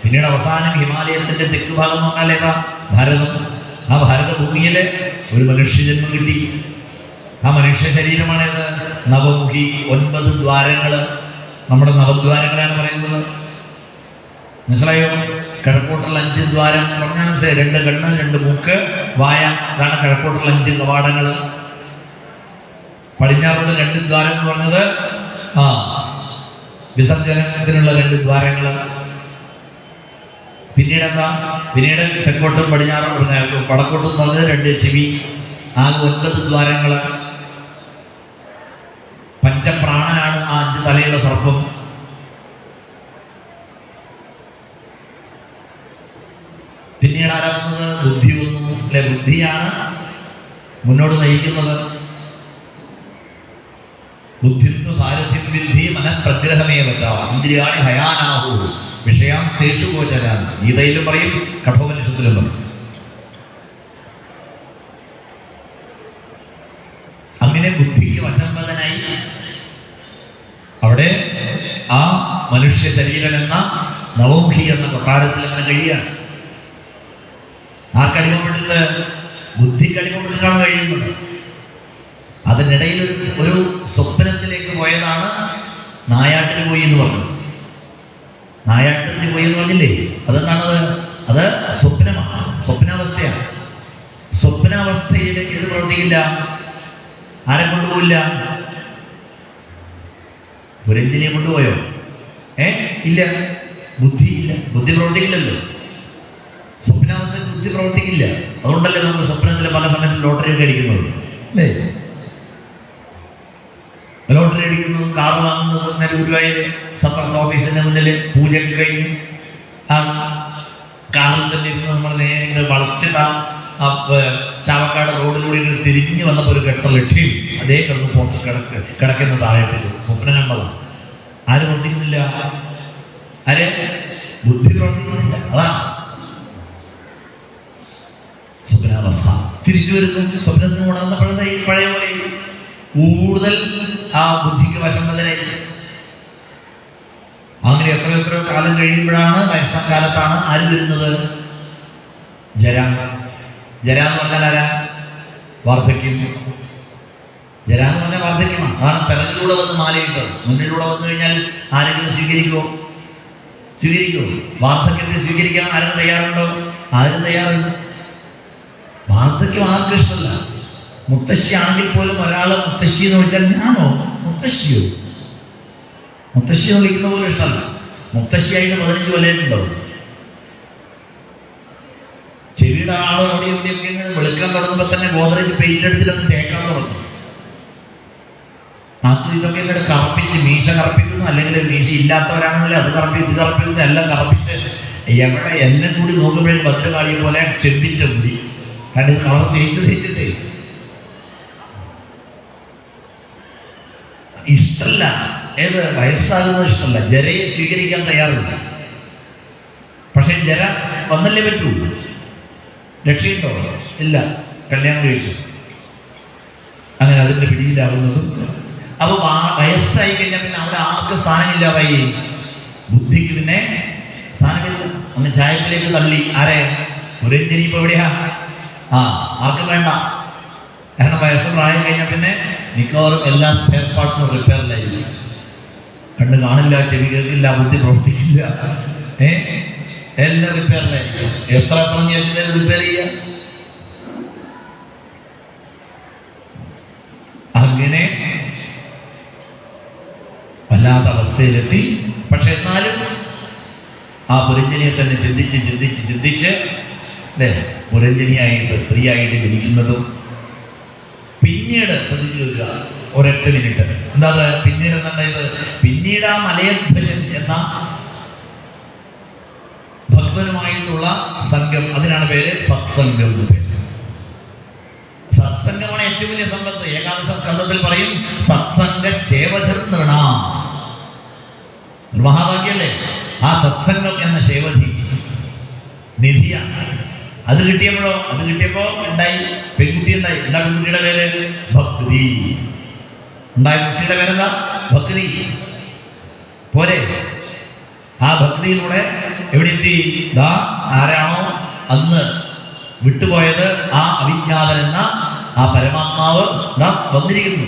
പിന്നീട് അവസാനം ഹിമാലയത്തിന്റെ തെക്ക് ഭാഗം നോക്കാൽ ഏതാ? ഭാരതം. ആ ഭാരതഭൂമിയിലെ ഒരു മനുഷ്യജന്മം കിട്ടി. ആ മനുഷ്യ ശരീരമാണേത്? നവമുഖി. 9 ദ്വാരങ്ങൾ. നമ്മുടെ നവദ്വാരങ്ങളാണ് പറയുന്നത്. മനസ്സിലായോ? കിഴക്കോട്ടുള്ള 5 ദ്വാരം പറഞ്ഞാൽ 2 കണ്ണ്, 2 മൂക്ക്, വായ. അതാണ് കിഴക്കോട്ടുള്ള 5 കവാടങ്ങൾ. പടിഞ്ഞാറുള്ള 2 ദ്വാരം എന്ന് പറഞ്ഞത് വിസർജനത്തിനുള്ള 2 ദ്വാരങ്ങൾ. പിന്നീട് എന്താ? പിന്നീട് തെക്കോട്ടും പടിഞ്ഞാറും വടക്കോട്ടും എന്ന് പറഞ്ഞത് 2 ചെവി. ആകെ 9 ദ്വാരങ്ങൾ. പഞ്ചപ്രാണനാണ് ആ 5 തലയുള്ള സർപ്പം. പിന്നീട് ആരാകുന്നത്? ബുദ്ധി വന്നു അല്ലെ? ബുദ്ധിയാണ് മുന്നോട്ട് നയിക്കുന്നത്. ബുദ്ധിത്വ സാരഥ്യം വിദ്ധി മനഃപ്രഗ്രഹമേ വച്ച ഇന്ദ്രിയാണി ഹയാനാഹു വിഷയാം തേഷു ഗോചരാൻ. ഗീതയിലും പറയും, കഠോപനിഷത്തിലും പറയും. അങ്ങനെ ബുദ്ധിക്ക് വശംവദനായി അവിടെ ആ മനുഷ്യ ശരീരം എന്ന നവമുഖി എന്ന കൊട്ടാരത്തിൽ അങ്ങനെ കഴിയാണ്. ആർക്കടിമപ്പെട്ടിട്ട്? ബുദ്ധിക്കടിമപ്പെട്ടിട്ടാണ് കഴിയുന്നത്. അതിനിടയിൽ ഒരു സ്വപ്നത്തിലേക്ക് പോയതാണ് നായാട്ടിന് പോയി എന്ന് പറഞ്ഞത്. നായാട്ടിന് പോയി എന്ന് പറഞ്ഞില്ലേ? അതെന്താണത്? അത് സ്വപ്നമാണ്, സ്വപ്നാവസ്ഥയാണ്. സ്വപ്നാവസ്ഥയിലേക്ക് ഇത് പ്രവർത്തിക്കില്ല. ആരെ കൊണ്ടുപോയില്ല? പുരഞ്ജനിയെ കൊണ്ടുപോയോ? ഇല്ല. ബുദ്ധിയില്ല. ബുദ്ധി പ്രവർത്തിക്കില്ലല്ലോ. സ്വപ്നാവസ്ഥയിൽ ബുദ്ധി പ്രവർത്തിക്കില്ല. അതുകൊണ്ടല്ലേ നമ്മൾ സ്വപ്നത്തിൽ പല സമയത്തും ലോട്ടറി ഒക്കെ അടിക്കുന്നത് അല്ലേ? ലോട്ടറി അടിക്കുന്നതും കാർ വാങ്ങുന്നതും നേരെ ഗുരുവായൂർ സമ്പർക്ക ഓഫീസിന്റെ മുന്നിൽ പൂജയൊക്കെ കഴിഞ്ഞ് ആ കാറിൽ തന്നെ ഇരുന്ന് നമ്മൾ നേരെ വളച്ചിട്ട് ആ ചാവക്കാട് റോഡിലൂടെ ഇങ്ങനെ തിരിഞ്ഞു വന്നപ്പോൾ ഒരു കെട്ട ലക്ഷ്യം അതേ കിടന്ന് പുറത്ത് കിടക്കുന്ന താഴേക്ക് സ്വപ്നം കണ്ടതാണ്. ആര് പ്രവർത്തിക്കുന്നില്ല? ആര്? ബുദ്ധി പ്രവർത്തിക്കുന്നില്ല. അതാണ് സ്വപ്നാവസ്ഥ. തിരിച്ചു വരുന്നു. സ്വപ്നത്തിന് ഉണർന്നപ്പോഴത്തെ പഴയ പോലെ കൂടുതൽ ആ ബുദ്ധിക്ക് വശംവദനായി. അങ്ങനെ എത്രയോ കാലം കഴിയുമ്പോഴാണ്, വയസ്സാം കാലത്താണ് ആര് വരുന്നത്? ജര. ജര എന്ന് പറഞ്ഞാൽ ആരാ? വാർദ്ധക്യം. ജര എന്ന് പറഞ്ഞാൽ വാർദ്ധക്യമാണ്. അതാണ് പിറകിലൂടെ വന്ന് മാലയിട്ട് മുന്നിലൂടെ വന്നു കഴിഞ്ഞാൽ ആരെങ്കിലും സ്വീകരിക്കുമോ? വാർദ്ധക്യത്തെ സ്വീകരിക്കാൻ ആരും തയ്യാറുണ്ടോ? ആരും തയ്യാറുണ്ട്. വാർദ്ധക്യം ആർക്കും ഇഷ്ടമല്ല. മുത്തശ്ശി ആണെങ്കിൽ പോലും ഒരാള് മുത്തശ്ശി എന്ന് വിളിച്ചാൽ ഞാനോ മുത്തശ്ശിയോ? മുത്തശ്ശി എന്ന് വിളിക്കുന്ന പോലും ഇഷ്ടമല്ല. മുത്തശ്ശിയായിട്ട് 15 കൊല്ലമായിട്ടുണ്ടാവും. ചെവിയുടെ ആളോ അവിടെ എവിടെയൊക്കെ വെളുക്കാൻ തുടങ്ങുമ്പോൾ തന്നെ ഗോദ്രേജ് പെയിന്റ് എടുത്തിട്ട് തേക്കാൻ തുടങ്ങും. അത് ഇതൊക്കെ ഇങ്ങോട്ട് കറപ്പിച്ച് മീശ കറപ്പിക്കുന്നു, അല്ലെങ്കിൽ മീശ ഇല്ലാത്തവരാണെങ്കിൽ അത് കറപ്പിച്ച് ഇത് കറപ്പിക്കുന്നു, എല്ലാം കറപ്പിച്ച് എവിടെ എല്ലാം കൂടി നോക്കുമ്പോഴേ ഭദ്രകാളിയെ പോലെ ചെമ്പിന്റെ മുടി. കാരണം ഇത് കളർ തേച്ചിട്ടേ ഇഷ്ടമല്ല. ഏത് വയസ്സാകുന്നത് ഇഷ്ടമല്ല. ജരയെ സ്വീകരിക്കാൻ തയ്യാറില്ല. പക്ഷെ ജര വന്നല്ലേ പറ്റൂ. രക്ഷയുണ്ടോ? ഇല്ല. കല്യാണം കഴിച്ചു. അങ്ങനെ അതിന്റെ പിടിയിലാവുന്നതും. അപ്പൊ വയസ്സായി കഴിഞ്ഞാൽ പിന്നെ അവിടെ ആർക്കും സ്ഥാനമില്ലാതായി. ബുദ്ധിക്ക് പിന്നെ സ്ഥാനമില്ല. ഒന്ന് ചായപ്പിലേക്ക് തള്ളി. ആരെ? പുരഞ്ജനി ഇപ്പൊ എവിടെയാ? ആർക്കും വേണ്ട. കാരണം വയസ്സ് പ്രായം കഴിഞ്ഞാൽ പിന്നെ മിക്കവാറും എല്ലാ സ്പെയർ പാർട്സും റിപ്പയറിലായിരിക്കും. കണ്ണ് കാണില്ല, ചെവി കേൾക്കില്ല, ബുദ്ധി പ്രവർത്തിക്കില്ല, എല്ലാം റിപ്പയറിലായിരിക്കും. എത്ര റിപ്പയർ ചെയ്യുക? അങ്ങനെ വല്ലാത്ത അവസ്ഥയിലെത്തി. പക്ഷെ എന്നാലും ആ പുരഞ്ജനിയെ തന്നെ ചിന്തിച്ച് അല്ലേ പുരഞ്ജനിയായിട്ട് സ്ത്രീയായിട്ട് ജനിക്കുന്നതും പിന്നീട് ശ്രദ്ധിച്ചു വരിക. ഒരൊറ്റ മിനിറ്റ്. എന്താ പിന്നീട് എന്നുണ്ടായത്? പിന്നീട് ആ മലയധ്വജൻ എന്ന ഭക്തനുമായിട്ടുള്ള സംഘം, അതിനാണ് പേര് സത്സംഗം എന്ന് പേര്. സത്സംഗമാണ് ഏറ്റവും വലിയ സമ്പത്ത്. ഏകാദശ സ്കന്ധത്തിൽ പറയും സത്സംഗ ശേവധർ നൃണ. മഹാഭാഗ്യല്ലേ ആ സത്സംഗം എന്ന ശേവധി നിധിയാണ്. അത് കിട്ടിയപ്പോ ഉണ്ടായി പെൺകുട്ടി ഉണ്ടായി. എന്താ പെൺകുട്ടിയുടെ പേര്? ഭക്തി. ഉണ്ടായ കുട്ടിയുടെ പേരെന്താ? ഭക്തി. പോരെ? ആ ഭക്തിയിലൂടെ എവിടെ എത്തി? ആരാണോ അന്ന് വിട്ടുപോയത് ആ അവിജ്ഞാതൻ എന്ന ആ പരമാത്മാവ് വന്നിരിക്കുന്നു.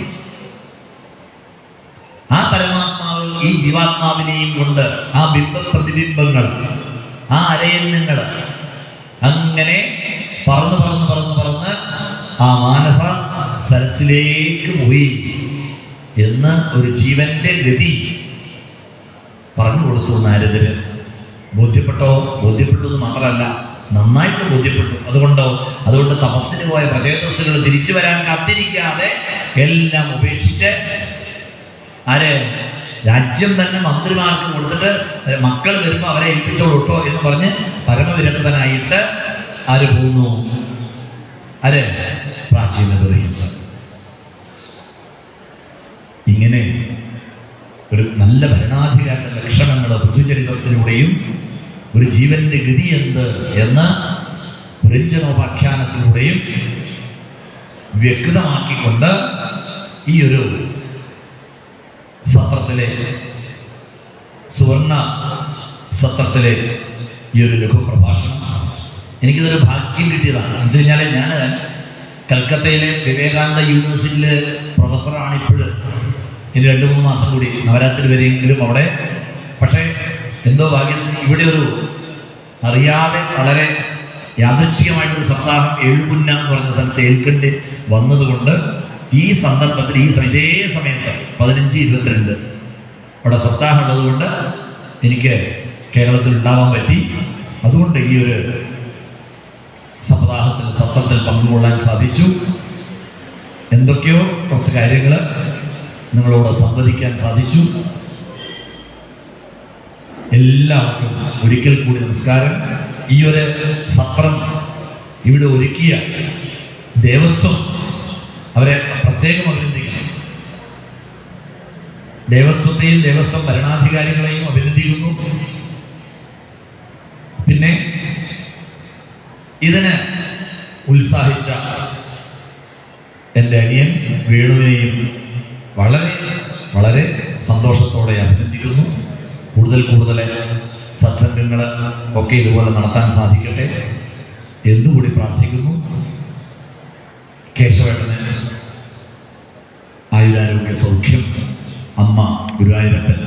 ആ പരമാത്മാവ് ഈ ജീവാത്മാവിനെയും കൊണ്ട് ആ ബിംബ പ്രതിബിംബങ്ങൾ, ആ അരയന്നങ്ങൾ അങ്ങനെ പറന്ന് ആ മാനസ സരസിലേക്ക് പോയി എന്ന് ഒരു ജീവന്റെ ഗതി പറഞ്ഞു കൊടുത്തു നാരദര്. ബോധ്യപ്പെട്ടു എന്ന് മാത്രമല്ല, നന്നായിട്ട് ബോധ്യപ്പെട്ടു. അതുകൊണ്ട് തപസ്സിന് പോയ പ്രചേതസ്സുകൾ തിരിച്ചു വരാൻ കാത്തിരിക്കാതെ എല്ലാം ഉപേക്ഷിച്ച് രാജ്യം തന്നെ മന്ത്രിമാർക്ക് കൊടുത്തിട്ട് മക്കൾ വരുമ്പോൾ അവരെ ഏൽപ്പിച്ചോളൂട്ടോ എന്ന് പറഞ്ഞ് പരമവിരക്തനായിട്ട് പോകുന്നു? പ്രാചീന ദുർഹിംസ. ഇങ്ങനെ ഒരു നല്ല ഭരണാധികാര ലക്ഷണങ്ങൾ പൊതുചരിത്രത്തിലൂടെയും ഒരു ജീവന്റെ ഗതി എന്ത് എന്ന പുരഞ്ജനോപാഖ്യാനത്തിലൂടെയും വ്യക്തമാക്കിക്കൊണ്ട് ഈ ഒരു സത്രത്തിലെ സുവർണ സത്രത്തിലെ ഈ ഒരു ലഘുപ്രഭാഷണം എനിക്കിതൊരു ഭാഗ്യം കിട്ടിയതാണ്. എന്ന് വെച്ചാൽ ഞാൻ കൽക്കത്തയിലെ വിവേകാനന്ദ യൂണിവേഴ്സിറ്റിയിലെ പ്രൊഫസറാണ് ഇപ്പോഴും. ഇനി 2-3 മാസം കൂടി നവരാത്രി വരെയെങ്കിലും അവിടെ. പക്ഷേ എന്തോ ഭാഗ്യത്തിന് ഇവിടെ ഒരു അറിയാതെ വളരെ യാദൃച്ഛികമായിട്ടൊരു സപ്താഹം എഴുപുന്ന എന്ന് പറഞ്ഞ സ്ഥലത്ത് ഏൽക്കേണ്ടി വന്നതുകൊണ്ട് ഈ സന്ദർഭത്തിൽ ഇതേ സമയത്ത് 15-22 അവിടെ സപ്താഹം ഉള്ളതുകൊണ്ട് എനിക്ക് കേരളത്തിൽ ഉണ്ടാവാൻ പറ്റി. അതുകൊണ്ട് ഈ ഒരു സത്രത്തിൽ പങ്കുകൊള്ളാൻ സാധിച്ചു. എന്തൊക്കെയോ കുറച്ച് കാര്യങ്ങൾ നിങ്ങളോട് സംവദിക്കാൻ സാധിച്ചു. എല്ലാവർക്കും ഒരിക്കൽ കൂടി നമസ്കാരം. ഈ ഒരു സത്രം ഇവിടെ ഒരുക്കിയ ദേവസ്വം അവരെ പ്രത്യേകം അഭിനന്ദിക്കണം. ദേവസ്വത്തെയും ദേവസ്വം ഭരണാധികാരികളെയും അഭിനന്ദിക്കുന്നു. പിന്നെ ഇതിന് ഉത്സാഹിച്ച എൻ്റെ അനിയൻ വേണുവിനെയും വളരെ വളരെ സന്തോഷത്തോടെ അഭിനന്ദിക്കുന്നു. കൂടുതൽ സത്സംഗങ്ങൾ ഒക്കെ ഇതുപോലെ നടത്താൻ സാധിക്കട്ടെ എന്നുകൂടി പ്രാർത്ഥിക്കുന്നു. കേശവേട്ടന് ആയുരാരോഗ്യ സൗഖ്യം അമ്മ ഗുരുവായൂരപ്പൻ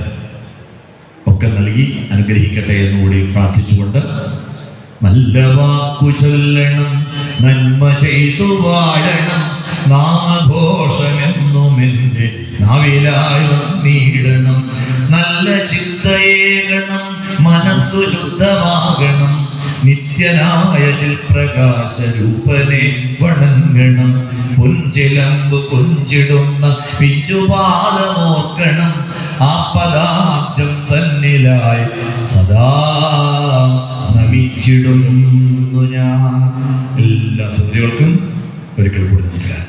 ഒക്കെ നൽകി അനുഗ്രഹിക്കട്ടെ എന്നുകൂടി പ്രാർത്ഥിച്ചുകൊണ്ട്, നല്ല വാക്കു ചൊല്ലണം, നന്മ ചെയ്തു വാഴണം, നാമഘോഷമെന്നും എൻ്റെ നാവിലായി വന്നിടണം, നല്ല ചിന്തയേകണം, മനസ്സു ശുദ്ധമാകണം, നിത്യനായ ചിൽപ്രകാശ രൂപനെ വണങ്ങണം, പുഞ്ചിലമ്പ് പുഞ്ചിടുന്ന പിഞ്ചുപാദമോർക്കണം, ആ പദാബ്ജം തന്നിലായി സദാ നമിച്ചിടുന്നു ഞാൻ. എല്ലാ ശ്രോതാക്കൾക്കും ഒരിക്കൽ കൂടി നമസ്കാരം.